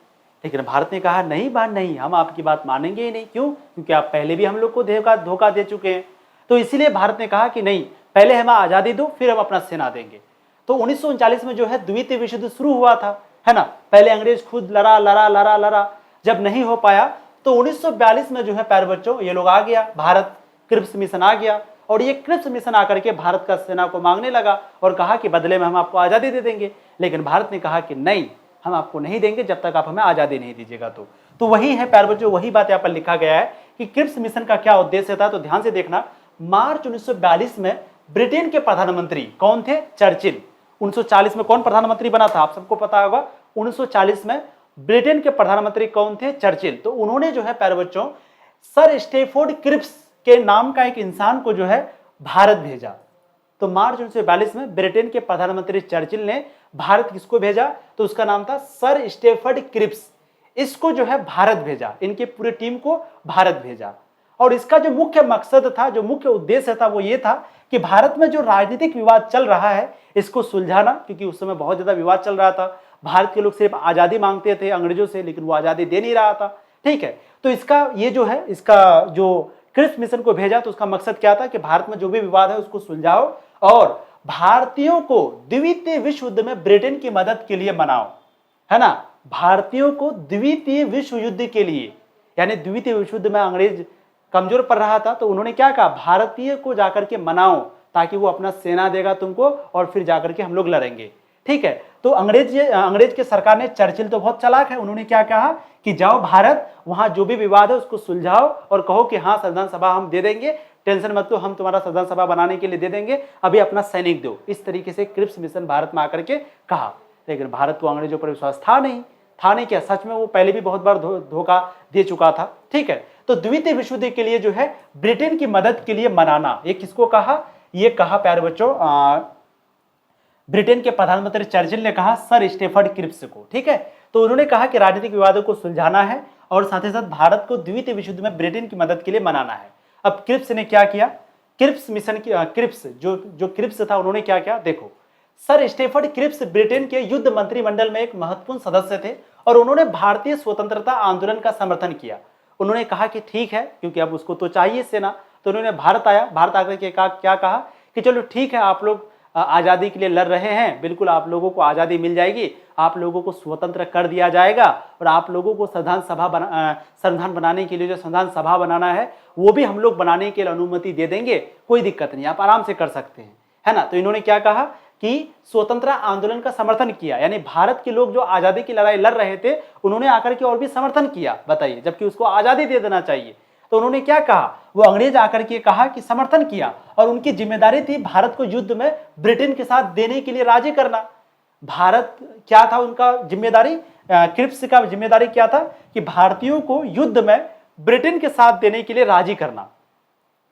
लेकिन भारत ने कहा नहीं बात नहीं, हम आपकी बात मानेंगे ही नहीं। क्यों? क्योंकि आप पहले भी हम लोग को धोखा दे चुके हैं। तो इसीलिए भारत ने कहा कि नहीं, पहले हमें आज़ादी दो, फिर हम अपना सेना देंगे। तो 1939 में जो है द्वितीय विश्व युद्ध शुरू हुआ था, है ना। पहले अंग्रेज खुद लड़ा, जब नहीं हो पाया तो 1942 में जो है प्यारे बच्चों ये लोग आ गया, भारत क्रिप्स मिशन आ गया। और ये क्रिप्स मिशन आकर के भारत का सेना को मांगने लगा और कहा कि बदले में हम आपको आज़ादी दे देंगे। लेकिन भारत ने कहा कि नहीं, हम आपको नहीं देंगे जब तक आप हमें आज़ादी नहीं दीजिएगा। तो वही है प्यारे बच्चों, वही बात यहाँ पर लिखा गया है कि क्रिप्स मिशन का क्या उद्देश्य था। तो ध्यान से देखना, मार्च 1942 में ब्रिटेन के प्रधानमंत्री कौन थे? चर्चिल। 1940 में कौन प्रधानमंत्री बना था? आप सबको पता होगा। 1940 में ब्रिटेन के प्रधानमंत्री कौन थे? चर्चिल। तो उन्होंने जो है प्यारे बच्चों सर स्टेफोर्ड क्रिप्स के नाम का एक इंसान को जो है भारत भेजा। तो मार्च 1942 में ब्रिटेन के प्रधानमंत्री चर्चिल ने भारत किसको भेजा? तो उसका नाम था सर स्टेफोर्ड क्रिप्स। इसको जो है भारत भेजा, इनकी पूरी टीम को भारत भेजा। और इसका जो मुख्य मकसद था, जो मुख्य उद्देश्य था, वो ये था कि भारत में जो राजनीतिक विवाद चल रहा है इसको सुलझाना, क्योंकि उस समय बहुत ज्यादा विवाद चल रहा था। भारत के लोग सिर्फ आजादी मांगते थे अंग्रेजों से, लेकिन वो आजादी दे नहीं रहा था। ठीक है, तो इसका ये जो है, इसका जो क्रिप्स मिशन को भेजा तो उसका मकसद क्या था कि भारत में जो भी विवाद है उसको सुलझाओ और भारतीयों को द्वितीय विश्व युद्ध में ब्रिटेन की मदद के लिए मनाओ, है ना। भारतीयों को द्वितीय विश्व युद्ध के लिए, यानी द्वितीय विश्व युद्ध में अंग्रेज कमजोर पड़ रहा था, तो उन्होंने क्या कहा, भारतीय को जाकर के मनाओ ताकि वो अपना सेना देगा तुमको और फिर जाकर के हम लोग लड़ेंगे। ठीक है, तो अंग्रेज के सरकार ने, चर्चिल तो बहुत चालाक है, उन्होंने क्या कहा कि जाओ भारत, वहां जो भी विवाद है उसको सुलझाओ और कहो कि हाँ संविधान सभा हम दे देंगे, टेंशन मत लो, हम तुम्हारा संविधान सभा बनाने के लिए दे देंगे, अभी अपना सैनिक दो। इस तरीके से क्रिप्स मिशन भारत में आकर के कहा। लेकिन भारत को अंग्रेजों पर विश्वास था नहीं क्या, सच में वो पहले भी बहुत बार धोखा दे चुका था। ठीक है, तो द्वितीय विश्व युद्ध के लिए जो है ब्रिटेन की मदद के लिए मनाना, ये किसको कहा? ये कहा प्यारे बच्चों ब्रिटेन के प्रधानमंत्री चर्चिल ने कहा सर स्टेफर्ड क्रिप्स को। ठीक है, तो उन्होंने कहा कि राजनीतिक विवादों को सुलझाना है और साथ ही साथ भारत को द्वितीय विश्व युद्ध में ब्रिटेन की मदद के लिए मनाना है। अब क्रिप्स ने क्या किया? क्रिप्स मिशन की क्रिप्स जो क्रिप्स था, उन्होंने क्या किया देखो। सर स्टेफर्ड क्रिप्स ब्रिटेन के युद्ध मंत्रिमंडल में एक महत्वपूर्ण सदस्य थे और उन्होंने भारतीय स्वतंत्रता आंदोलन का समर्थन किया। उन्होंने कहा कि ठीक है, क्योंकि अब उसको तो चाहिए सेना, तो उन्होंने भारत आकर के क्या कहा कि चलो ठीक है, आप लोग आज़ादी के लिए लड़ रहे हैं, बिल्कुल आप लोगों को आज़ादी मिल जाएगी, आप लोगों को स्वतंत्र कर दिया जाएगा और आप लोगों को संविधान बनाने के लिए जो संविधान सभा बनाना है वो भी हम लोग बनाने के लिए अनुमति दे देंगे, कोई दिक्कत नहीं, आप आराम से कर सकते हैं, है ना। तो इन्होंने क्या कहा कि स्वतंत्रता आंदोलन का समर्थन किया, यानी भारत के लोग जो आज़ादी की लड़ाई लड़ रहे थे उन्होंने आकर के और भी समर्थन किया, बताइए, जबकि उसको आज़ादी दे देना चाहिए। तो उन्होंने क्या कहा, वो अंग्रेज आकर के कहा कि समर्थन किया और उनकी जिम्मेदारी थी भारत को युद्ध में ब्रिटेन के साथ देने के लिए राजी करना। भारत क्या था उनका जिम्मेदारी, क्रिप्स का जिम्मेदारी क्या था कि भारतीयों को युद्ध में ब्रिटेन के साथ देने के लिए राजी करना,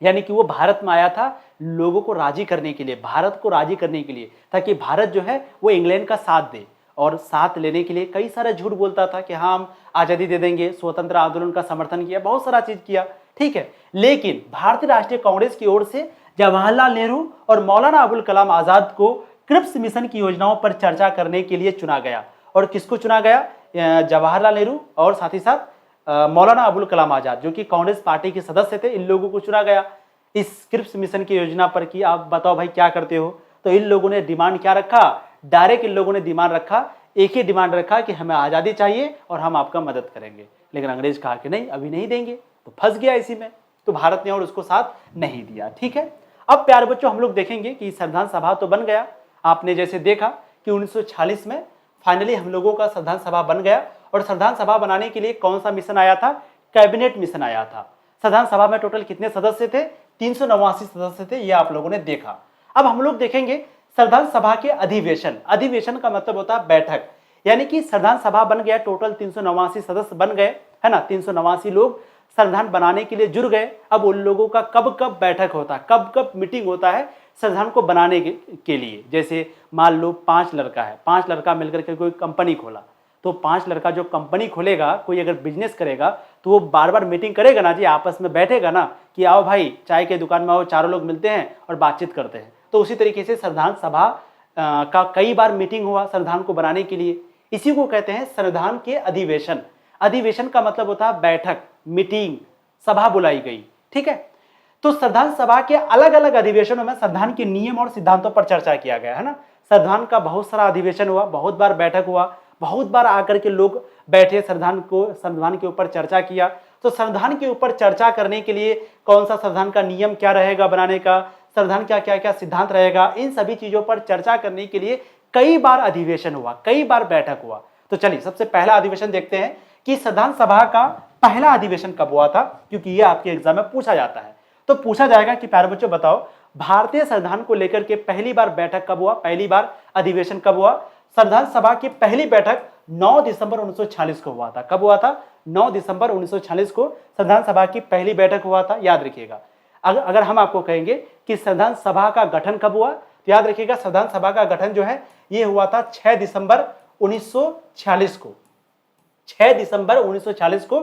यानी कि वो भारत में आया था लोगों को राजी करने के लिए, भारत को राजी करने के लिए, ताकि भारत जो है वो इंग्लैंड का साथ दे। और साथ लेने के लिए कई सारा झूठ बोलता था कि हाँ हम आज़ादी दे देंगे, स्वतंत्र आंदोलन का समर्थन किया, बहुत सारा चीज किया। ठीक है, लेकिन भारतीय राष्ट्रीय कांग्रेस की ओर से जवाहरलाल नेहरू और मौलाना अबुल कलाम आजाद को क्रिप्स मिशन की योजनाओं पर चर्चा करने के लिए चुना गया। और किसको चुना गया? जवाहरलाल नेहरू और साथ ही साथ मौलाना अबुल कलाम आजाद, जो कि कांग्रेस पार्टी के सदस्य थे, इन लोगों को चुना गया इस क्रिप्स मिशन की योजना पर कि आप बताओ भाई क्या करते हो। तो इन लोगों ने डिमांड क्या रखा? डायरेक्ट इन लोगों ने डिमांड रखा, एक ही डिमांड रखा कि हमें आज़ादी चाहिए और हम आपका मदद करेंगे। लेकिन अंग्रेज कहा कि नहीं, अभी नहीं देंगे, तो फंस गया इसी में, तो भारत ने और उसको साथ नहीं दिया। ठीक है, अब प्यारे बच्चों हम लोग देखेंगे कि संविधान सभा तो बन गया, आपने जैसे देखा कि 1946 में फाइनली हम लोगों का संविधान सभा बन गया। और संविधान सभा बनाने के लिए कौन सा मिशन आया था? कैबिनेट मिशन आया था। संविधान सभा में टोटल कितने सदस्य थे? 389 सदस्य थे, ये आप लोगों ने देखा। अब हम लोग देखेंगे संविधान सभा के अधिवेशन, अधिवेशन का मतलब होता है बैठक, यानी कि संविधान सभा बन गया, टोटल 389 सदस्य बन गए, है ना, 389 लोग संविधान बनाने के लिए जुड़ गए। अब उन लोगों का कब कब बैठक होता है, कब कब मीटिंग होता है संविधान को बनाने के लिए। जैसे मान लो 5 लड़का है, 5 लड़का मिलकर के कोई कंपनी खोला, तो 5 लड़का जो कंपनी खोलेगा, कोई अगर बिजनेस करेगा तो वो बार बार मीटिंग करेगा ना जी, आपस में बैठेगा ना कि आओ भाई चाय के दुकान में आओ, चारों लोग मिलते हैं और बातचीत करते हैं। तो उसी तरीके से संविधान सभा का कई बार मीटिंग हुआ संविधान को बनाने के लिए, इसी को कहते हैं संविधान के अधिवेशन। अधिवेशन का मतलब होता है बैठक, मीटिंग, सभा बुलाई गई, ठीक है। तो संविधान सभा के अलग अलग अधिवेशनों में संविधान के नियम और सिद्धांतों पर चर्चा किया गया, है ना। संविधान का बहुत सारा अधिवेशन हुआ, बहुत बार बैठक हुआ, बहुत बार आकर के लोग बैठे, संविधान के ऊपर चर्चा किया। तो संविधान के ऊपर चर्चा करने के लिए कौन सा संविधान का नियम क्या रहेगा बनाने का, संविधान का क्या क्या सिद्धांत रहेगा, इन सभी चीजों पर चर्चा करने के लिए कई बार अधिवेशन हुआ, कई बार बैठक हुआ। तो चलिए सबसे पहला अधिवेशन देखते हैं कि संविधान सभा का पहला अधिवेशन कब हुआ था, क्योंकि ये आपके एग्जाम में पूछा जाता है। तो पूछा जाएगा कि प्यारे बच्चों बताओ भारतीय संविधान को लेकर के पहली बार बैठक कब हुआ, पहली बार अधिवेशन कब हुआ। संविधान सभा की पहली बैठक 9 दिसंबर 1946 को हुआ था। कब हुआ था? 9 दिसंबर 1946 को संविधान सभा की पहली बैठक हुआ था, याद रखिएगा। अगर हम आपको कहेंगे कि संविधान सभा का गठन कब हुआ, तो याद रखिएगा संविधान सभा का गठन जो है ये हुआ था 6 दिसंबर 1946 को। 6 दिसंबर 1946 को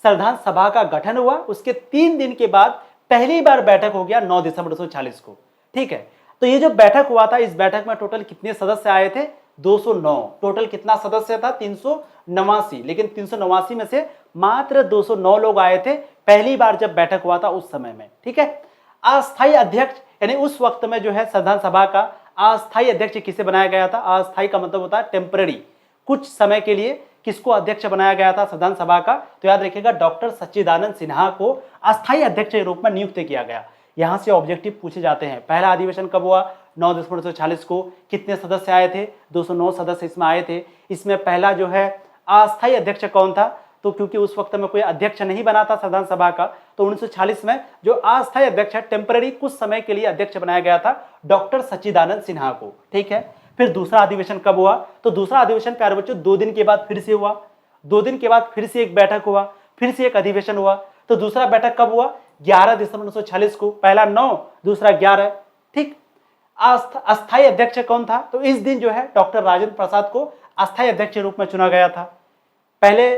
संविधान सभा का गठन हुआ। उसके 3 दिन के बाद पहली बार बैठक हो गया 9 दिसंबर 1946 को, ठीक है। तो ये जो बैठक हुआ था, इस बैठक में टोटल कितने सदस्य आए थे? 209। टोटल कितना सदस्य था? 389, लेकिन 389 में से मात्र 209 लोग आए थे पहली बार जब बैठक हुआ था उस समय में, ठीक है। अस्थायी अध्यक्ष, यानी उस वक्त में जो है संविधान सभा का अस्थायी अध्यक्ष किसे बनाया गया था? अस्थायी का मतलब होता है टेम्पररी, कुछ समय के लिए किसको अध्यक्ष बनाया गया था संविधान सभा का? तो याद रखिएगा डॉक्टर सच्चिदानंद सिन्हा को अस्थायी अध्यक्ष के रूप में नियुक्त किया गया। यहां से ऑब्जेक्टिव पूछे जाते हैं। पहला अधिवेशन कब हुआ? 9 दिसंबर 1946 को। कितने सदस्य आए थे? 209 सदस्य इसमें आए थे। इसमें पहला जो है अस्थायी अध्यक्ष कौन था? तो क्योंकि उस वक्त में कोई अध्यक्ष नहीं बना था संविधान सभा का, तो 1946 में जो अस्थायी अध्यक्ष है, टेम्पररी, कुछ समय के लिए अध्यक्ष बनाया गया था डॉक्टर सच्चिदानंद सिन्हा को, ठीक है। फिर दूसरा अधिवेशन कब हुआ? तो दूसरा अधिवेशन प्यारे बच्चों 2 दिन के बाद फिर से हुआ। 2 दिन के बाद फिर से एक बैठक हुआ, फिर से एक अधिवेशन हुआ। तो दूसरा बैठक कब हुआ? 11 दिसंबर 1946 को। पहला 9, दूसरा 11, ठीक। अस्थायी अध्यक्ष कौन था? तो इस दिन जो है डॉक्टर राजेंद्र प्रसाद को अस्थायी अध्यक्ष के रूप में चुना गया था। पहले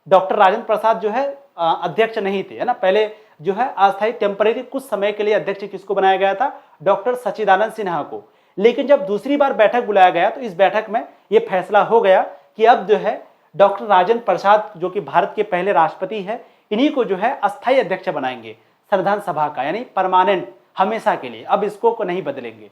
डॉक्टर राजेंद्र प्रसाद जो है अध्यक्ष नहीं थे, है ना। पहले जो है अस्थायी टेम्पररी, कुछ समय के लिए अध्यक्ष किसको बनाया गया था? डॉक्टर सच्चिदानंद सिन्हा को। लेकिन जब दूसरी बार बैठक बुलाया गया तो इस बैठक में यह फैसला हो गया कि अब जो है डॉक्टर राजेंद्र प्रसाद, जो कि भारत के पहले राष्ट्रपति है, इन्हीं को जो है अस्थायी अध्यक्ष बनाएंगे संविधान सभा का, यानी परमानेंट, हमेशा के लिए। अब इसको को नहीं बदलेंगे।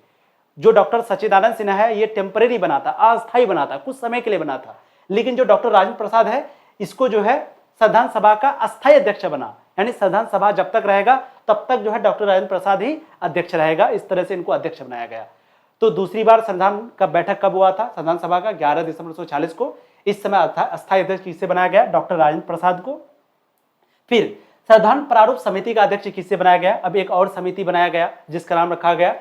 जो डॉक्टर सच्चिदानंद सिन्हा है ये टेम्पररी बना था, अस्थायी बना था, कुछ समय के लिए बना था। लेकिन जो डॉक्टर राजेंद्र प्रसाद है इसको जो है संविधान सभा का अस्थायी अध्यक्ष बना, यानी संविधान सभा जब तक रहेगा तब तक जो है डॉक्टर राजेंद्र प्रसाद ही अध्यक्ष रहेगा। इस तरह से इनको अध्यक्ष बनाया गया। तो दूसरी बार संविधान का बैठक कब हुआ था संविधान सभा का? 11 दिसंबर 1946 को। इस समय अस्थायी अध्यक्ष किससे बनाया गया? डॉक्टर राजेंद्र प्रसाद को। फिर संविधान प्रारूप समिति का अध्यक्ष किससे बनाया गया? अब एक और समिति बनाया गया जिसका नाम रखा गया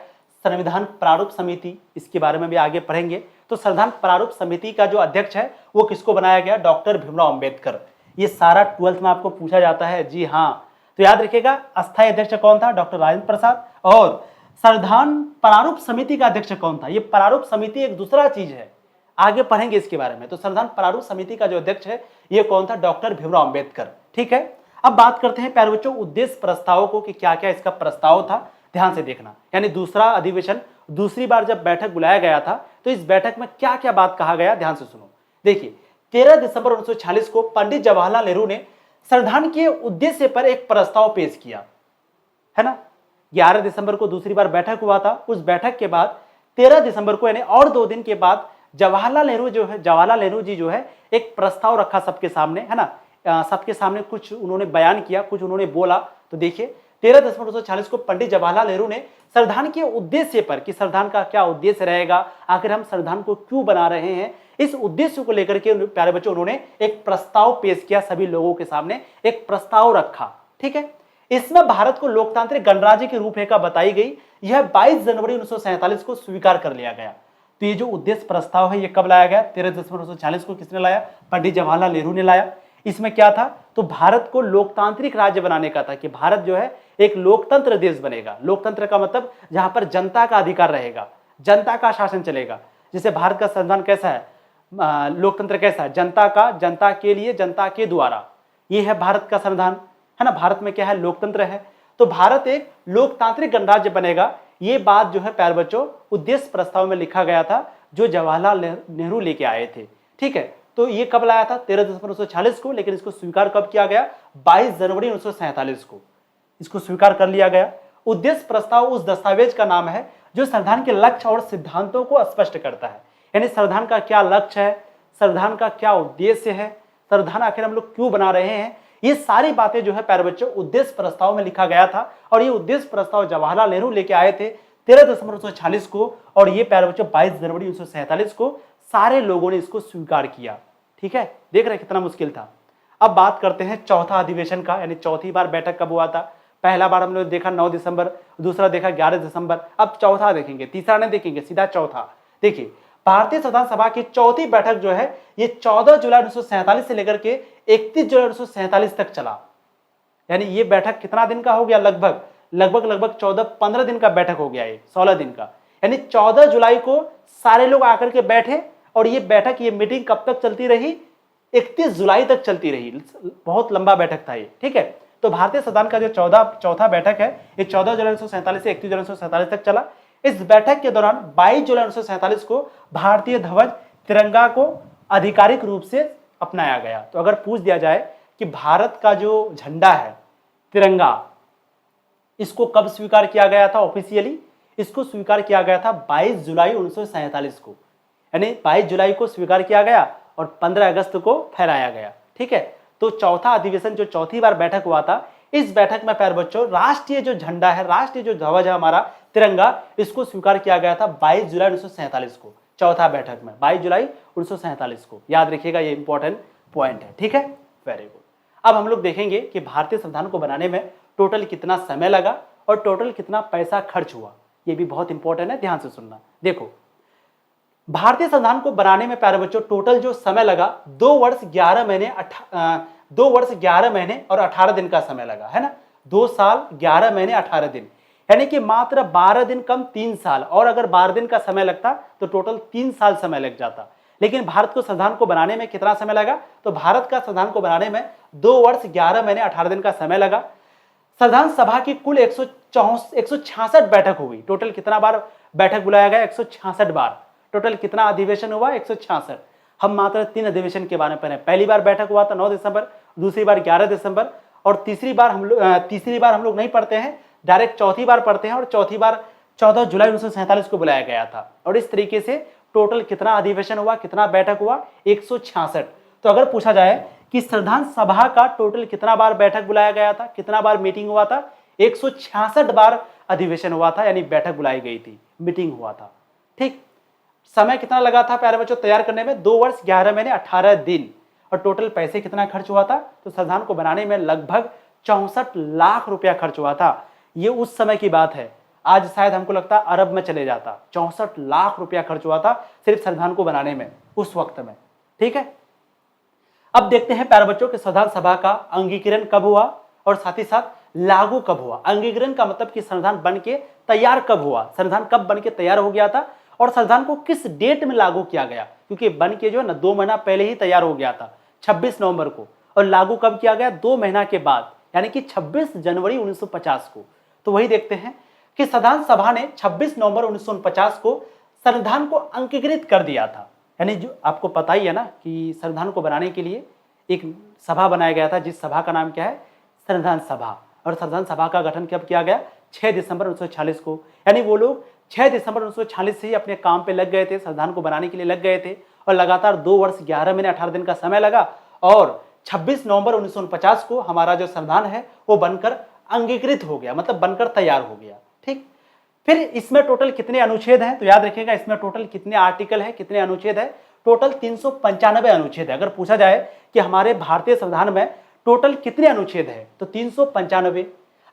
संविधान प्रारूप समिति। इसके बारे में भी आगे पढ़ेंगे। तो संविधान प्रारूप समिति का जो अध्यक्ष है वो किसको बनाया गया? डॉक्टर भीमराव अंबेडकर। ये सारा 12th में आपको पूछा जाता है, जी हाँ। तो याद रखिएगा अस्थायी अध्यक्ष कौन था? डॉक्टर राजेंद्र प्रसाद। और संविधान प्रारूप समिति का अध्यक्ष कौन था? ये प्रारूप समिति एक दूसरा चीज है, आगे पढ़ेंगे इसके बारे में। तो संविधान प्रारूप समिति का जो अध्यक्ष है ये कौन था? डॉक्टर भीमराव अंबेडकर, ठीक है। अब बात करते हैं प्यारे बच्चों उद्देश्य प्रस्तावों को कि क्या क्या इसका प्रस्ताव था। ध्यान से देखना, यानी दूसरा अधिवेशन, दूसरी बार जब बैठक बुलाया गया था तो इस बैठक में क्या क्या बात कहा गया, ध्यान से सुनो। देखिए 13 दिसंबर 1946 को पंडित जवाहरलाल नेहरू ने संविधान के उद्देश्य पर एक प्रस्ताव पेश किया, है ना। 11 दिसंबर को दूसरी बार बैठक हुआ था। उस बैठक के बाद 13 दिसंबर को, यानी और 2 दिन के बाद, जवाहरलाल नेहरू जी जो है एक प्रस्ताव रखा सबके सामने, है ना। सबके सामने कुछ उन्होंने बयान किया, कुछ उन्होंने बोला। तो देखिए 13 दिसंबर 1946 को पंडित जवाहरलाल नेहरू ने संविधान के उद्देश्य पर, कि संविधान का क्या उद्देश्य रहेगा, आखिर हम संविधान को क्यों बना रहे हैं, इस उद्देश्य को लेकर के प्यारे बच्चों उन्होंने एक प्रस्ताव पेश किया। सभी लोगों के सामने एक प्रस्ताव रखा, ठीक है। इसमें भारत को लोकतांत्रिक गणराज्य की रूपरेखा बताई गई। यह 22 जनवरी 1947 को स्वीकार कर लिया गया। तो ये जो उद्देश्य प्रस्ताव है ये कब लाया गया? 13 दिसंबर 1946 को किसने लाया? पंडित जवाहरलाल नेहरू ने लाया। इसमें क्या था? तो भारत को लोकतांत्रिक राज्य बनाने का था कि भारत जो है एक लोकतंत्र देश बनेगा। लोकतंत्र का मतलब जहां पर जनता का अधिकार रहेगा, जनता का शासन चलेगा। जैसे भारत का संविधान कैसा है, लोकतंत्र कैसा है? जनता का, जनता के लिए, जनता के द्वारा, ये है भारत का संविधान, है ना। भारत में क्या है? लोकतंत्र है। तो भारत एक लोकतांत्रिक गणराज्य बनेगा। ये बात जो है प्यारे बच्चों उद्देश्य प्रस्ताव में लिखा गया था जो जवाहरलाल नेहरू लेके आए थे। ठीक है, तो ये कब लाया था? 13 दिसंबर 1946 को, लेकिन इसको स्वीकार कब किया गया? 22 जनवरी 1947 को इसको स्वीकार कर लिया गया। उद्देश्य प्रस्ताव उस दस्तावेज का नाम है जो संविधान के लक्ष्य और सिद्धांतों को स्पष्ट करता है। यानी संविधान का क्या लक्ष्य है, संविधान का क्या उद्देश्य है, संविधान आखिर हम लोग क्यों बना रहे हैं, ये सारी बातें जो है प्यारे बच्चों उद्देश्य प्रस्ताव में लिखा गया था। और ये उद्देश्य प्रस्ताव जवाहरलाल नेहरू लेके आए थे 13 दिसंबर 1946 को, और ये प्यारे बच्चों 22 जनवरी 1947 को सारे लोगों ने इसको स्वीकार किया। ठीक है, देख रहे कितना मुश्किल था। अब बात करते हैं चौथा अधिवेशन का, यानी चौथी बार बैठक कब हुआ था। पहला बार हम लोग देखा 9 दिसंबर, दूसरा देखा 11 दिसंबर, अब चौथा देखेंगे, तीसरा नहीं देखेंगे, सीधा चौथा। देखिए भारतीय संविधान सभा की चौथी बैठक जो है ये 14 जुलाई 1947 से लेकर के 31 जुलाई 1947 तक चला। यानी ये बैठक कितना दिन का हो गया? लगभग 14-15 दिन का बैठक हो गया, ये 16 दिन का। यानी 14 जुलाई को सारे लोग आकर के बैठे, और ये बैठक, ये मीटिंग कब तक चलती रही? 31 जुलाई तक चलती रही। बहुत लंबा बैठक था ये। ठीक है, तो भारतीय संविधान का जो चौथा बैठक है ये 14 जुलाई 1947 से 31 जुलाई 1947 तक चला। इस बैठक के दौरान 22 जुलाई 1947 को भारतीय ध्वज तिरंगा को आधिकारिक रूप से अपनाया गया। तो अगर पूछ दिया जाए कि भारत का जो झंडा है तिरंगा, इसको कब स्वीकार किया गया था ऑफिशियली? इसको स्वीकार किया गया था 22 जुलाई 1947 को। यानी 22 जुलाई को स्वीकार किया गया और 15 अगस्त को फहराया गया। ठीक है, तो चौथा अधिवेशन जो चौथी बार बैठक हुआ था, इस बैठक में प्यारे बच्चों राष्ट्रीय जो झंडा है, राष्ट्रीय जो ध्वज है हमारा तिरंगा, इसको स्वीकार किया गया था 22 जुलाई 1947 को। चौथा बैठक में 22 जुलाई 1947 को, याद रखिएगा, ये इंपॉर्टेंट पॉइंट है। ठीक है, वेरी गुड। अब हम लोग देखेंगे कि भारतीय संविधान को बनाने में टोटल कितना समय लगा और टोटल कितना पैसा खर्च हुआ। ये भी बहुत इंपॉर्टेंट है, ध्यान से सुनना। देखो भारतीय संविधान को बनाने में प्यारे बच्चों टोटल जो समय लगा 2 वर्ष 11 महीने और 18 दिन का समय लगा, है ना। 2 साल 11 महीने 18 दिन, यानी कि मात्र 12 दिन कम 3 साल। और अगर 12 दिन का समय लगता तो टोटल 3 साल समय लग जाता। लेकिन भारत को संविधान को बनाने में कितना समय लगा? तो भारत का संविधान को बनाने में 2 वर्ष 11 महीने 18 दिन का समय लगा। संविधान सभा की कुल 166 बैठक हुई। टोटल कितना बार बैठक बुलाया गया? 166 बार। टोटल कितना अधिवेशन हुआ? 166। हम मात्र 3 अधिवेशन के बारे में पढ़े। पहली बार बैठक हुआ था 9 दिसंबर, दूसरी बार 11 दिसंबर, और तीसरी बार हम लोग नहीं पढ़ते हैं, डायरेक्ट चौथी बार पढ़ते हैं, और चौथी बार 14 जुलाई 1947 को बुलाया गया था। और इस तरीके से टोटल कितना अधिवेशन हुआ, कितना बैठक हुआ? 166। तो अगर पूछा जाए कि संविधान सभा का टोटल कितना बार बैठक बुलाया गया था, कितना बार मीटिंग हुआ था? 166 बार अधिवेशन हुआ था, यानी बैठक बुलाई गई थी, मीटिंग हुआ था। ठीक, समय कितना लगा था प्यारे बच्चों तैयार करने में? 2 वर्ष 11 महीने 18 दिन। और टोटल पैसे कितना खर्च हुआ था? तो संविधान को बनाने में लगभग 64 लाख रुपया खर्च हुआ था। ये उस समय की बात है, आज शायद हमको लगता है अरब में चले जाता। 64 लाख रुपया खर्च हुआ था सिर्फ संविधान को बनाने में उस वक्त में। ठीक है, अब देखते हैं प्यारे बच्चों कि संविधान सभा का अंगीकरण कब हुआ और साथ ही साथ लागू कब हुआ। अंगीकरण का मतलब कि संविधान बन के तैयार कब हुआ, संविधान कब बन के तैयार हो गया था, और संविधान को किस डेट में लागू किया गया। क्योंकि बन के जो है ना 2 महीना पहले ही तैयार हो गया था, 26 नवंबर को, और लागू कब किया गया? 2 महीना के बाद, यानी कि 26 जनवरी 1950 को। तो वही देखते हैं कि संविधान सभा ने 26 नवंबर 1949 को संविधान को अंगीकृत कर दिया था। यानी जो आपको पता ही है ना कि संविधान को बनाने के लिए एक सभा बनाया गया था, जिस सभा का नाम क्या है? संविधान सभा। और संविधान सभा का गठन कब किया गया? 6 दिसंबर 1946 को। यानी वो लोग 6 दिसंबर 1946 से ही अपने काम पे लग गए थे, संविधान को बनाने के लिए लग गए थे, और लगातार 2 वर्ष 11 महीने 18 दिन का समय लगा, और 26 नवंबर 1949 को हमारा जो संविधान है वो बनकर अंगीकृत हो गया, मतलब बनकर तैयार हो गया। ठीक, फिर इसमें टोटल कितने अनुच्छेद हैं? तो याद रखिएगा इसमें टोटल कितने आर्टिकल है, कितने अनुच्छेद है? टोटल 395 अनुच्छेद है। अगर पूछा जाए कि हमारे भारतीय संविधान में टोटल कितने अनुच्छेद है तो 395।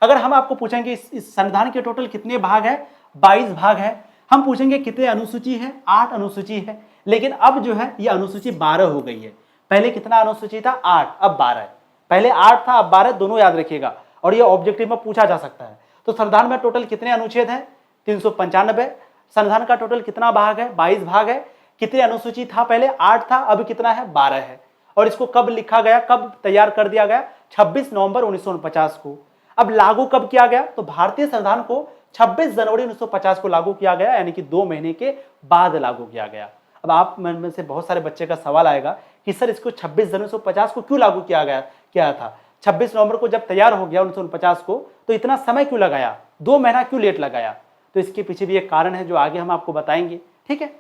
अगर हम आपको पूछेंगे इस संविधान के टोटल कितने भाग है, 22 भाग है। हम पूछेंगे कितने अनुसूची है, 8 अनुसूची है। लेकिन अब जो है ये अनुसूची 12 हो गई है। पहले कितना अनुसूची था, 8, अब 12 है। पहले 8 था, अब 12, दोनों याद रखिएगा, और ये ऑब्जेक्टिव में पूछा जा सकता है। तो संविधान में टोटल कितने अनुच्छेद हैं, 395। संविधान का टोटल कितना भाग है, 22 भाग है। कितने अनुसूची था, पहले 8 था, अब कितना है, 12 है। और इसको कब लिखा गया, कब तैयार कर दिया गया, 26 नवंबर 1949 को। अब लागू कब किया गया, तो भारतीय संविधान को 26 जनवरी 1950 को लागू किया गया, यानी कि 2 महीने के बाद लागू किया गया। अब आप में से बहुत सारे बच्चे का सवाल आएगा कि सर इसको 26 जनवरी 1950 को क्यों लागू किया था, 26 नवंबर को जब तैयार हो गया 1949 को, तो इतना समय क्यों लगाया, 2 महीना क्यों लेट लगाया। तो इसके पीछे भी एक कारण है जो आगे हम आपको बताएंगे। ठीक है,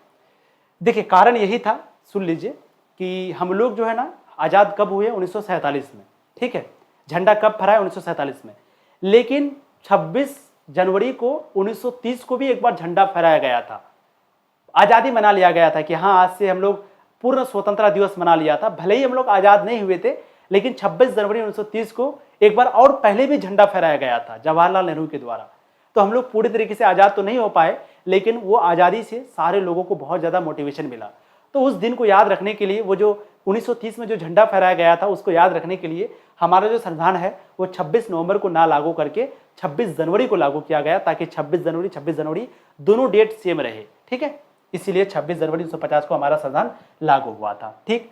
देखिए कारण यही था, सुन लीजिए, कि हम लोग जो है ना आज़ाद कब हुए, 1947 में। ठीक है, झंडा कब फहराया, 1947 में। लेकिन 26 जनवरी को 1930 को भी एक बार झंडा फहराया गया था, आज़ादी मना लिया गया था कि हाँ आज से हम लोग पूर्ण स्वतंत्रता दिवस मना लिया था। भले ही हम लोग आज़ाद नहीं हुए थे, लेकिन 26 जनवरी 1930 को एक बार और पहले भी झंडा फहराया गया था जवाहरलाल नेहरू के द्वारा। तो हम लोग पूरी तरीके से आज़ाद तो नहीं हो पाए, लेकिन वो आज़ादी से सारे लोगों को बहुत ज़्यादा मोटिवेशन मिला। तो उस दिन को याद रखने के लिए, वो जो 1930 में जो झंडा फहराया गया था उसको याद रखने के लिए हमारा जो संविधान है वो 26 नवंबर को ना लागू करके 26 जनवरी को लागू किया गया, ताकि 26 जनवरी दोनों डेट सेम रहे। ठीक है, इसीलिए 26 जनवरी 1950 को हमारा संविधान लागू हुआ था। ठीक,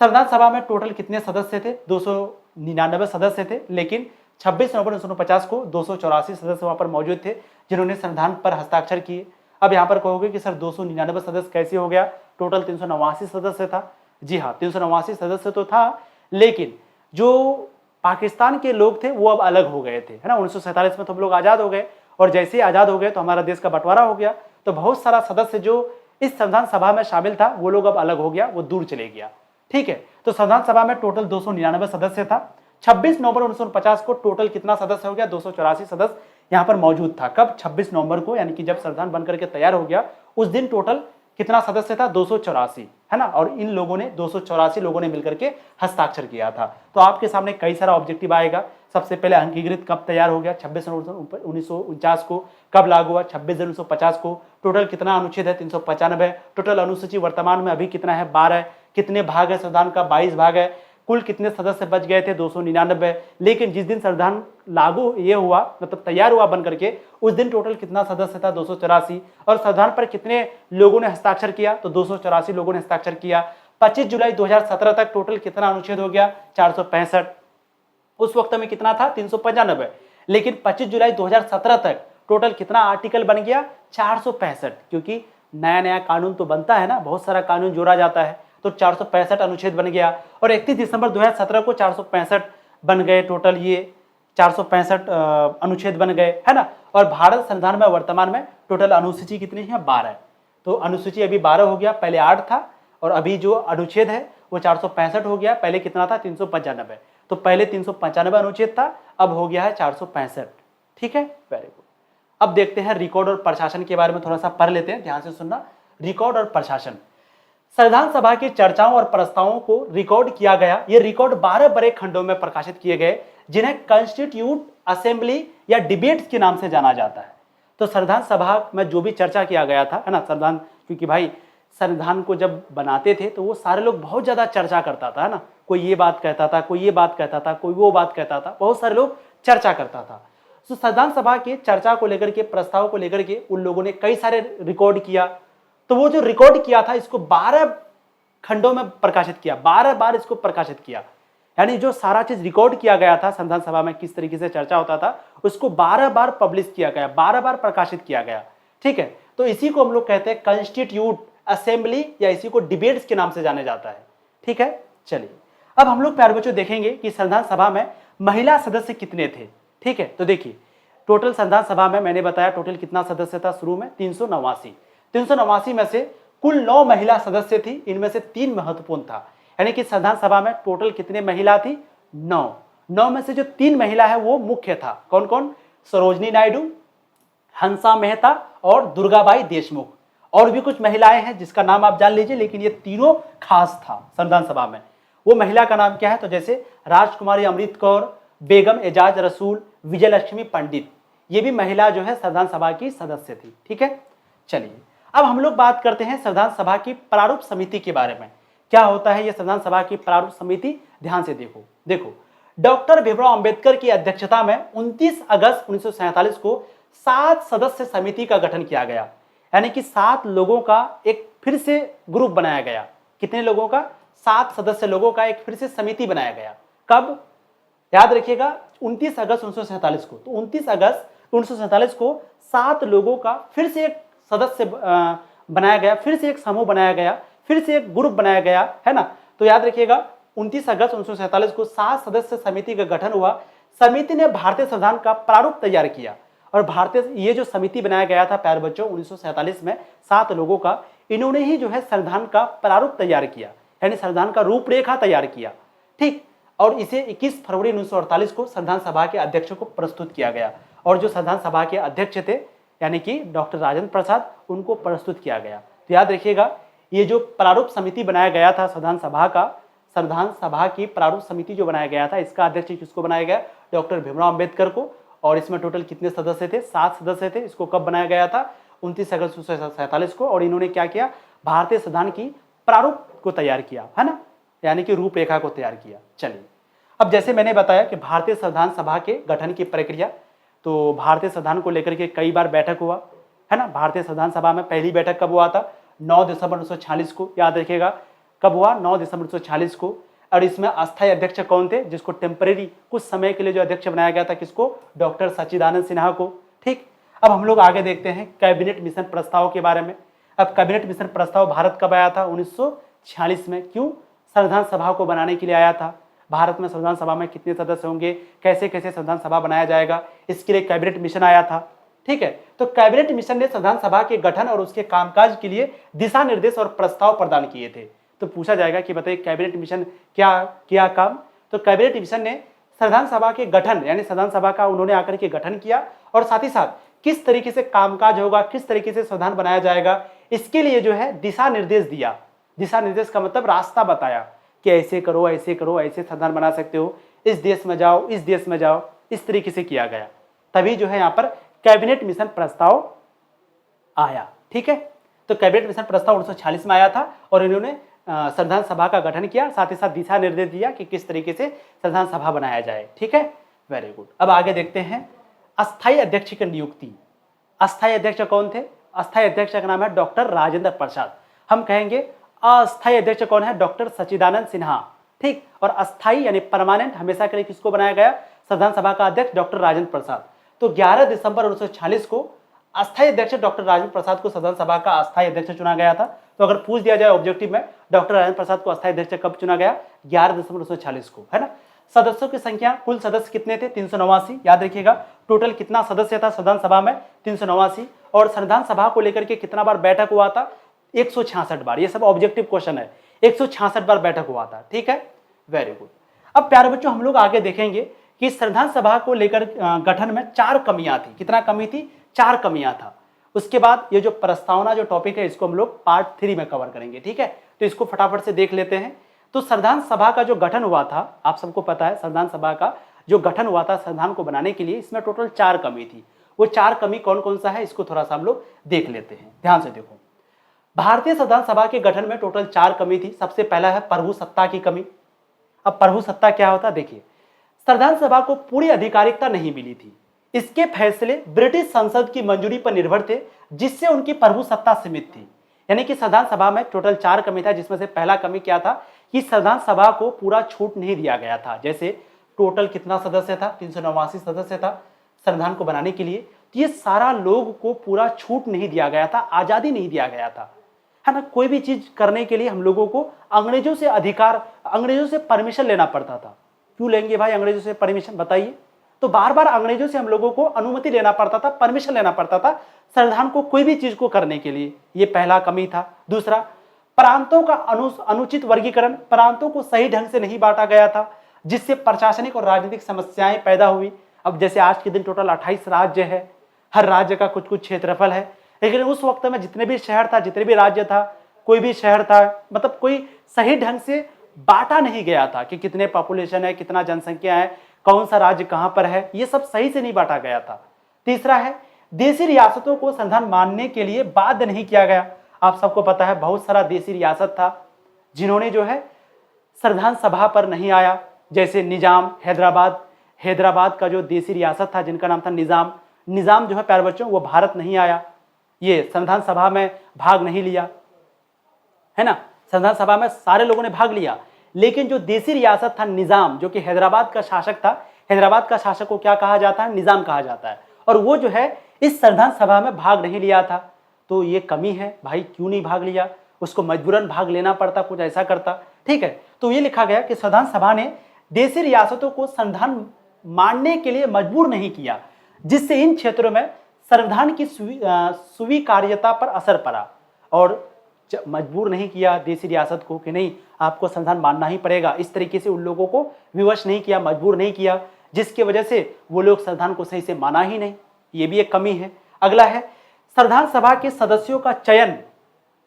संविधान सभा में टोटल कितने सदस्य थे, 299 सदस्य थे। लेकिन 26 नवंबर 1950 को 284 सदस्य वहां पर मौजूद थे जिन्होंने संविधान पर हस्ताक्षर किए। अब यहाँ पर कहोगे कि सर 299 सदस्य कैसे हो गया, टोटल 389 सदस्य था। जी हाँ, 389 सदस्य तो था, लेकिन जो पाकिस्तान के लोग थे वो अब अलग हो गए थे, है ना। 1947 में तो हम लोग आज़ाद हो गए, और जैसे ही आज़ाद हो गए तो हमारा देश का बंटवारा हो गया। तो बहुत सारा सदस्य जो इस संविधान सभा में शामिल था वो लोग अब अलग हो गया, वो दूर चले गया। ठीक है, तो संविधान सभा में टोटल 299 सदस्य था। 26 नवंबर 1949 को टोटल कितना सदस्य हो गया, 284 सदस्य यहाँ पर मौजूद था। कब, 26 नवंबर को, यानी कि जब संविधान बनकर के तैयार हो गया उस दिन टोटल कितना सदस्य था, 284, है ना। और इन लोगों ने 284 लोगों ने मिलकर के हस्ताक्षर किया था। तो आपके सामने कई सारा ऑब्जेक्टिव आएगा। सबसे पहले अंकीकृत कब तैयार हो गया, 26 नवंबर 1949 को। कब लागू हुआ, 26 जनवरी 1950 को। टोटल कितना अनुच्छेद है, 395। टोटल अनुसूची वर्तमान में अभी कितना है, 12। कितने भाग है संविधान का, 22 भाग है। कुल कितने सदस्य बच गए थे, 299। लेकिन जिस दिन संविधान लागू ये हुआ, मतलब तैयार हुआ बन करके, उस दिन टोटल कितना सदस्य था, 284। और संविधान पर कितने लोगों ने हस्ताक्षर किया, तो 284 लोगों ने हस्ताक्षर किया। 25 जुलाई 2017 तक टोटल कितना अनुच्छेद हो गया, 465। उस वक्त में कितना था, 395। लेकिन 25 जुलाई 2017 तक टोटल कितना आर्टिकल बन गया, 465। क्योंकि नया नया कानून तो बनता है ना, बहुत सारा कानून जोड़ा जाता है, तो 465 अनुच्छेद बन गया। और 31 दिसंबर 2017 को 465 बन गए, टोटल ये 465 अनुच्छेद बन गए, है ना। और भारत संविधान में वर्तमान में टोटल अनुसूची कितनी है, 12। तो अनुसूची अभी 12 हो गया, पहले 8 था, और अभी जो अनुच्छेद है वो 465 हो गया। पहले कितना था, 395। तो पहले 395 अनुच्छेद था, अब हो गया है 465। ठीक है, वेरी गुड। अब देखते हैं रिकॉर्ड और प्रशासन के बारे में, थोड़ा सा पढ़ लेते हैं, ध्यान से सुनना। रिकॉर्ड और प्रशासन, संविधान सभा की चर्चाओं और प्रस्तावों को रिकॉर्ड किया गया। ये रिकॉर्ड 12 बड़े खंडों में प्रकाशित किए गए, जिन्हें कॉन्स्टिट्यूट असेंबली या डिबेट्स के नाम से जाना जाता है। तो संविधान सभा में जो भी चर्चा किया गया था, है ना, संविधान, क्योंकि भाई संविधान को जब बनाते थे तो वो सारे लोग बहुत ज्यादा चर्चा करता था, है ना। कोई ये बात कहता था, कोई ये बात कहता था, कोई वो बात कहता था, बहुत सारे लोग चर्चा करता था। तो संविधान सभा के चर्चा को लेकर के, प्रस्ताव को लेकर के उन लोगों ने कई सारे रिकॉर्ड किया। तो वो जो रिकॉर्ड किया था इसको 12 खंडों में प्रकाशित किया, 12 बार इसको प्रकाशित किया। यानी जो सारा चीज रिकॉर्ड किया गया था संविधान सभा में, किस तरीके से चर्चा होता था, उसको 12 बार पब्लिश किया गया, 12 बार प्रकाशित किया गया। ठीक है, तो इसी को हम लोग कहते हैं कॉन्स्टिट्यूट असेंबली, या इसी को डिबेट्स के नाम से जाने जाता है। ठीक है, चलिए अब हम लोग प्यारे बच्चों देखेंगे कि संविधान सभा में महिला सदस्य कितने थे। ठीक है, तो देखिए टोटल संविधान सभा में मैंने बताया टोटल कितना सदस्य था शुरू में, 389। 389 में से कुल 9 महिला सदस्य थी, इनमें से 3 महत्वपूर्ण था। यानी कि संविधान सभा में टोटल कितने महिला थी, 9 में से जो 3 महिला है वो मुख्य था। कौन कौन, सरोजनी नायडू, हंसा मेहता और दुर्गाबाई देशमुख। और भी कुछ महिलाएं हैं जिसका नाम आप जान लीजिए, लेकिन ये तीनों खास था संविधान सभा में। वो महिला का नाम क्या है, तो जैसे राजकुमारी अमृत कौर, बेगम एजाज रसूल, विजयलक्ष्मी पंडित, ये भी महिला जो है संविधान सभा की सदस्य थी। ठीक है, चलिए अब हम लोग बात करते हैं संविधान सभा की प्रारूप समिति के बारे में। क्या होता है ये संविधान सभा की प्रारूप समिति? ध्यान से देखो डॉक्टर भीमराव अंबेडकर की अध्यक्षता में 29 अगस्त 1947 को 7 सदस्य समिति का गठन किया गया, यानी कि 7 लोगों का एक फिर से ग्रुप बनाया गया। कितने लोगों का? 7 सदस्य लोगों का एक फिर से समिति बनाया गया। कब? याद रखिएगा 29 अगस्त 1947 को। तो 29 अगस्त 1947 को 7 लोगों का फिर से एक सदस्य बनाया गया, फिर से एक समूह बनाया गया, फिर से एक ग्रुप बनाया गया, है ना। तो याद रखिएगा 29 अगस्त 1947 को 7 सदस्य समिति का गठन हुआ। समिति ने भारतीय संविधान का प्रारूप तैयार किया और भारतीय ये जो समिति बनाया गया था प्यारे बच्चों 1947 में 7 लोगों का, इन्होंने ही जो है संविधान का प्रारूप तैयार किया, यानी संविधान का रूपरेखा तैयार किया। ठीक, और इसे 21 फरवरी 1948 को संविधान सभा के अध्यक्ष को प्रस्तुत किया गया और जो संविधान सभा के अध्यक्ष थे यानी कि डॉक्टर राजेंद्र प्रसाद, उनको प्रस्तुत किया गया। तो याद रखिएगा ये जो प्रारूप समिति बनाया गया था संविधान सभा का, संविधान सभा की प्रारूप समिति जो बनाया गया था, इसका अध्यक्ष किसको बनाया गया? डॉक्टर भीमराव अंबेडकर को। और इसमें टोटल कितने सदस्य थे? 7 सदस्य थे। इसको कब बनाया गया था? 29 अगस्त 1947 को। और इन्होंने क्या किया? भारतीय संविधान की प्रारूप को तैयार किया, है ना, यानी कि रूपरेखा को तैयार किया। चलिए अब जैसे मैंने बताया कि भारतीय संविधान सभा के गठन की प्रक्रिया, तो भारतीय संविधान को लेकर के कई बार बैठक हुआ, है ना। भारतीय संविधान सभा में पहली बैठक कब हुआ था? 9 दिसंबर 1946 को। याद रखिएगा कब हुआ? 9 दिसंबर 1946 को। और इसमें अस्थायी अध्यक्ष कौन थे? जिसको टेम्परेरी कुछ समय के लिए जो अध्यक्ष बनाया गया था, किसको? डॉक्टर सच्चिदानंद सिन्हा को। ठीक, अब हम लोग आगे देखते हैं कैबिनेट मिशन प्रस्ताव के बारे में। अब कैबिनेट मिशन प्रस्ताव भारत कब आया था? 1946 में। क्यों? संविधान सभा को बनाने के लिए आया था। भारत में संविधान सभा में कितने सदस्य होंगे, कैसे कैसे संविधान सभा बनाया जाएगा, इसके लिए कैबिनेट मिशन आया था। ठीक है, तो कैबिनेट मिशन ने संविधान सभा के गठन और उसके कामकाज के लिए दिशा निर्देश और प्रस्ताव प्रदान किए थे। तो पूछा जाएगा कि बताइए कैबिनेट मिशन क्या किया काम? तो कैबिनेट मिशन ने संविधान सभा के गठन यानी संविधान सभा का उन्होंने आकर के गठन किया और साथ ही साथ किस तरीके से कामकाज होगा, किस तरीके से संविधान बनाया जाएगा, इसके लिए जो है दिशा निर्देश दिया। दिशा निर्देश का मतलब रास्ता बताया कि ऐसे करो, ऐसे करो, ऐसे संविधान बना सकते हो, इस देश में जाओ, इस देश में जाओ, इस तरीके से किया गया। तभी जो है यहाँ पर कैबिनेट मिशन प्रस्ताव आया। ठीक है, तो कैबिनेट मिशन प्रस्ताव 1946 में आया था और इन्होंने संविधान सभा का गठन किया, साथ ही साथ दिशा निर्देश दिया कि किस तरीके से संविधान सभा बनाया जाए। ठीक है, वेरी गुड। अब आगे देखते हैं अस्थायी अध्यक्ष की नियुक्ति। अस्थायी अध्यक्ष कौन थे? अस्थायी अध्यक्ष का नाम है डॉक्टर राजेंद्र प्रसाद। हम कहेंगे अस्थायी अध्यक्ष कौन है? डॉक्टर सच्चिदानंद सिन्हा। ठीक, और अस्थायी यानी परमानेंट हमेशा के लिए किसको बनाया गया? संविधान सभा का अध्यक्ष डॉक्टर राजेंद्र प्रसाद। तो 11 दिसंबर 1946 को अस्थायी अध्यक्ष डॉक्टर राजेंद्र प्रसाद को संविधान सभा का अस्थायी अध्यक्ष चुना गया था। तो अगर पूछ दिया जाए ऑब्जेक्टिव में डॉक्टर राजेंद्र प्रसाद को अस्थायी अध्यक्ष कब चुना गया? 11 दिसंबर 1946 को, है ना। सदस्यों की संख्या, कुल सदस्य कितने थे? 389। याद रखिएगा टोटल कितना सदस्य था संविधान सभा में? 389। और संविधान सभा को लेकर के कितना बार बैठक हुआ था? 166 बार। ये सब ऑब्जेक्टिव क्वेश्चन है। 166 बार बैठक हुआ था। ठीक है, वेरी गुड। अब प्यारे बच्चों हम लोग आगे देखेंगे कि संविधान सभा को लेकर गठन में 4 कमियां थी। कितना कमी थी? 4 कमियां था। उसके बाद ये जो प्रस्तावना जो टॉपिक है इसको हम लोग पार्ट 3 में कवर करेंगे। ठीक है, तो इसको फटाफट से देख लेते हैं। तो संविधान सभा का जो गठन हुआ था, आप सबको पता है संविधान सभा का जो गठन हुआ था संविधान को बनाने के लिए, इसमें टोटल 4 कमी थी। वो 4 कमी कौन कौन सा है इसको थोड़ा सा हम लोग देख लेते हैं। ध्यान से देखो, भारतीय संविधान सभा के गठन में टोटल 4 कमी थी। सबसे पहला है प्रभु सत्ता की कमी। अब प्रभु सत्ता क्या होता है? देखिए, संविधान सभा को पूरी आधिकारिकता नहीं मिली थी। इसके फैसले ब्रिटिश संसद की मंजूरी पर निर्भर थे, जिससे उनकी प्रभु सत्ता सीमित थी। यानी कि संविधान सभा में टोटल 4 कमी था, जिसमें से पहला कमी क्या था कि संविधान सभा को पूरा छूट नहीं दिया गया था। जैसे टोटल कितना सदस्य था? 389 सदस्य था संविधान को बनाने के लिए। तो ये सारा लोग को पूरा छूट नहीं दिया गया था, आजादी नहीं दिया गया था, है ना। कोई भी चीज करने के लिए हम लोगों को अंग्रेजों से अधिकार, अंग्रेजों से परमिशन लेना पड़ता था। क्यों लेंगे भाई अंग्रेजों से परमिशन, बताइए? तो बार बार अंग्रेजों से हम लोगों को अनुमति लेना पड़ता था, परमिशन लेना पड़ता था संविधान को कोई भी चीज को करने के लिए। ये पहला कमी था। दूसरा, प्रांतों का अनुचित वर्गीकरण, प्रांतों को सही ढंग से नहीं बांटा गया था, जिससे प्रशासनिक और राजनीतिक समस्याएं पैदा हुई। अब जैसे आज के दिन टोटल 28 राज्य है, हर राज्य का कुछ कुछ क्षेत्रफल है, लेकिन उस वक्त में जितने भी शहर था, जितने भी राज्य था, कोई भी शहर था, मतलब कोई सही ढंग से बांटा नहीं गया था कि कितने पॉपुलेशन है, कितना जनसंख्या है, कौन सा राज्य कहां पर है, ये सब सही से नहीं बांटा गया था। तीसरा है देशी रियासतों को संविधान मानने के लिए बाध्य नहीं किया गया। आप सबको पता है बहुत सारा देशी रियासत था जिन्होंने जो है संविधान सभा पर नहीं आया, जैसे निजाम, हैदराबाद का जो देशी रियासत था जिनका नाम था निजाम जो है प्यारे बच्चों वो भारत नहीं आया, ये संविधान सभा में भाग नहीं लिया, है ना। संविधान सभा में सारे लोगों ने भाग लिया, लेकिन जो देशी रियासत था निजाम, जो कि हैदराबाद का शासक था, हैदराबाद का शासक को क्या कहा जाता है, निजाम कहा जाता है, और वो जो है इस संविधान सभा में भाग नहीं लिया था। तो ये कमी है भाई, क्यों नहीं भाग लिया, उसको मजबूरन भाग लेना पड़ता, कुछ ऐसा करता, ठीक है। तो ये लिखा गया कि संविधान सभा ने देशी रियासतों को संविधान मानने के लिए मजबूर नहीं किया, जिससे इन क्षेत्रों में संविधान की स्वीकार्यता पर असर पड़ा, और मजबूर नहीं किया देशी रियासत को कि नहीं आपको संविधान मानना ही पड़ेगा, इस तरीके से उन लोगों को विवश नहीं किया, मजबूर नहीं किया, जिसकी वजह से वो लोग संविधान को सही से माना ही नहीं। ये भी एक कमी है। अगला है संविधान सभा के सदस्यों का चयन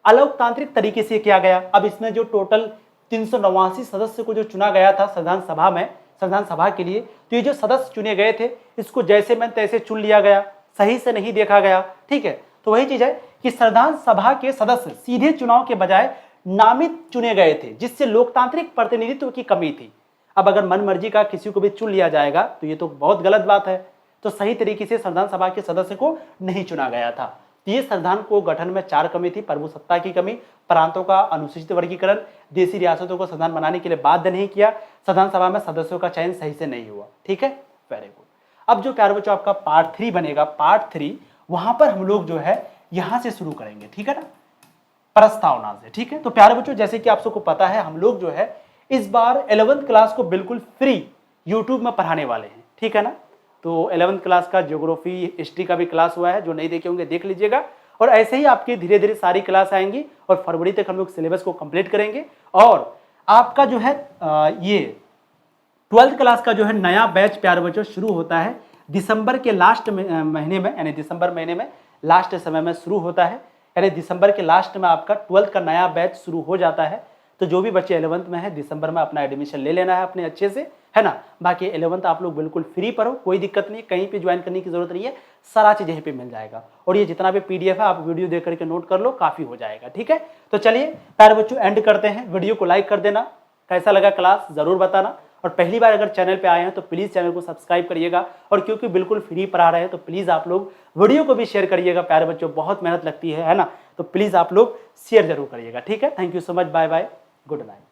अलोकतांत्रिक तरीके से किया गया। अब इसमें जो टोटल 389 सदस्य को जो चुना गया था संविधान सभा में, संविधान सभा के लिए, तो ये जो सदस्य चुने गए थे इसको जैसे मन तैसे चुन लिया गया, सही से नहीं देखा गया, ठीक है। तो वही चीज है कि संविधान सभा के सदस्य सीधे चुनाव के बजाय नामित चुने गए थे, जिससे लोकतांत्रिक प्रतिनिधित्व की कमी थी। अब अगर मन मर्जी का किसी को भी चुन लिया जाएगा तो ये तो बहुत गलत बात है। तो सही तरीके से संविधान सभा के सदस्य को नहीं चुना गया था। ये संविधान को गठन में 4 कमी थी: प्रभुसत्ता की कमी, प्रांतों का अनुसूचित वर्गीकरण, देशी रियासतों को संविधान बनाने के लिए बाध्य नहीं किया, संविधान सभा में सदस्यों का चयन सही से नहीं हुआ, ठीक है। Very good. अब जो प्यारे बच्चों आपका पार्ट 3 बनेगा, पार्ट 3 वहां पर हम लोग जो है यहां से शुरू करेंगे, ठीक है ना, प्रस्तावना से, ठीक है। तो प्यारे बच्चों जैसे कि आप सबको पता है हम लोग जो है इस बार 11th क्लास को बिल्कुल फ्री यूट्यूब में पढ़ाने वाले हैं, ठीक है ना। तो 11th क्लास का ज्योग्राफी, हिस्ट्री का भी क्लास हुआ है, जो नहीं देखे होंगे देख लीजिएगा। और ऐसे ही आपकी धीरे धीरे सारी क्लास आएंगी और फरवरी तक हम लोग सिलेबस को कंप्लीट करेंगे। और आपका जो है ये 12th क्लास का जो है नया बैच प्यारे बच्चों शुरू होता है दिसंबर के लास्ट महीने में, यानी दिसंबर महीने में लास्ट समय में शुरू होता है, यानी दिसंबर के लास्ट में आपका 12th का नया बैच शुरू हो जाता है। तो जो भी बच्चे 11th में है दिसंबर में अपना एडमिशन ले लेना है अपने अच्छे से, है ना। बाकी 11th आप लोग बिल्कुल फ्री पर हो, कोई दिक्कत नहीं है, कहीं पे ज्वाइन करने की जरूरत नहीं है, सारा चीज यहीं पे मिल जाएगा। और ये जितना भी PDF है आप वीडियो देख करके नोट कर लो, काफी हो जाएगा, ठीक है। तो चलिए प्यारे बच्चों एंड करते हैं। वीडियो को लाइक कर देना, कैसा लगा क्लास जरूर बताना, और पहली बार अगर चैनल पे आए हैं तो प्लीज चैनल को सब्सक्राइब करिएगा। और क्योंकि बिल्कुल फ्री पढ़ा रहे हैं तो प्लीज आप लोग वीडियो को भी शेयर करिएगा प्यारे बच्चों, बहुत मेहनत लगती है ना। तो प्लीज आप लोग शेयर जरूर करिएगा, ठीक है। Thank you so much, bye bye, good night.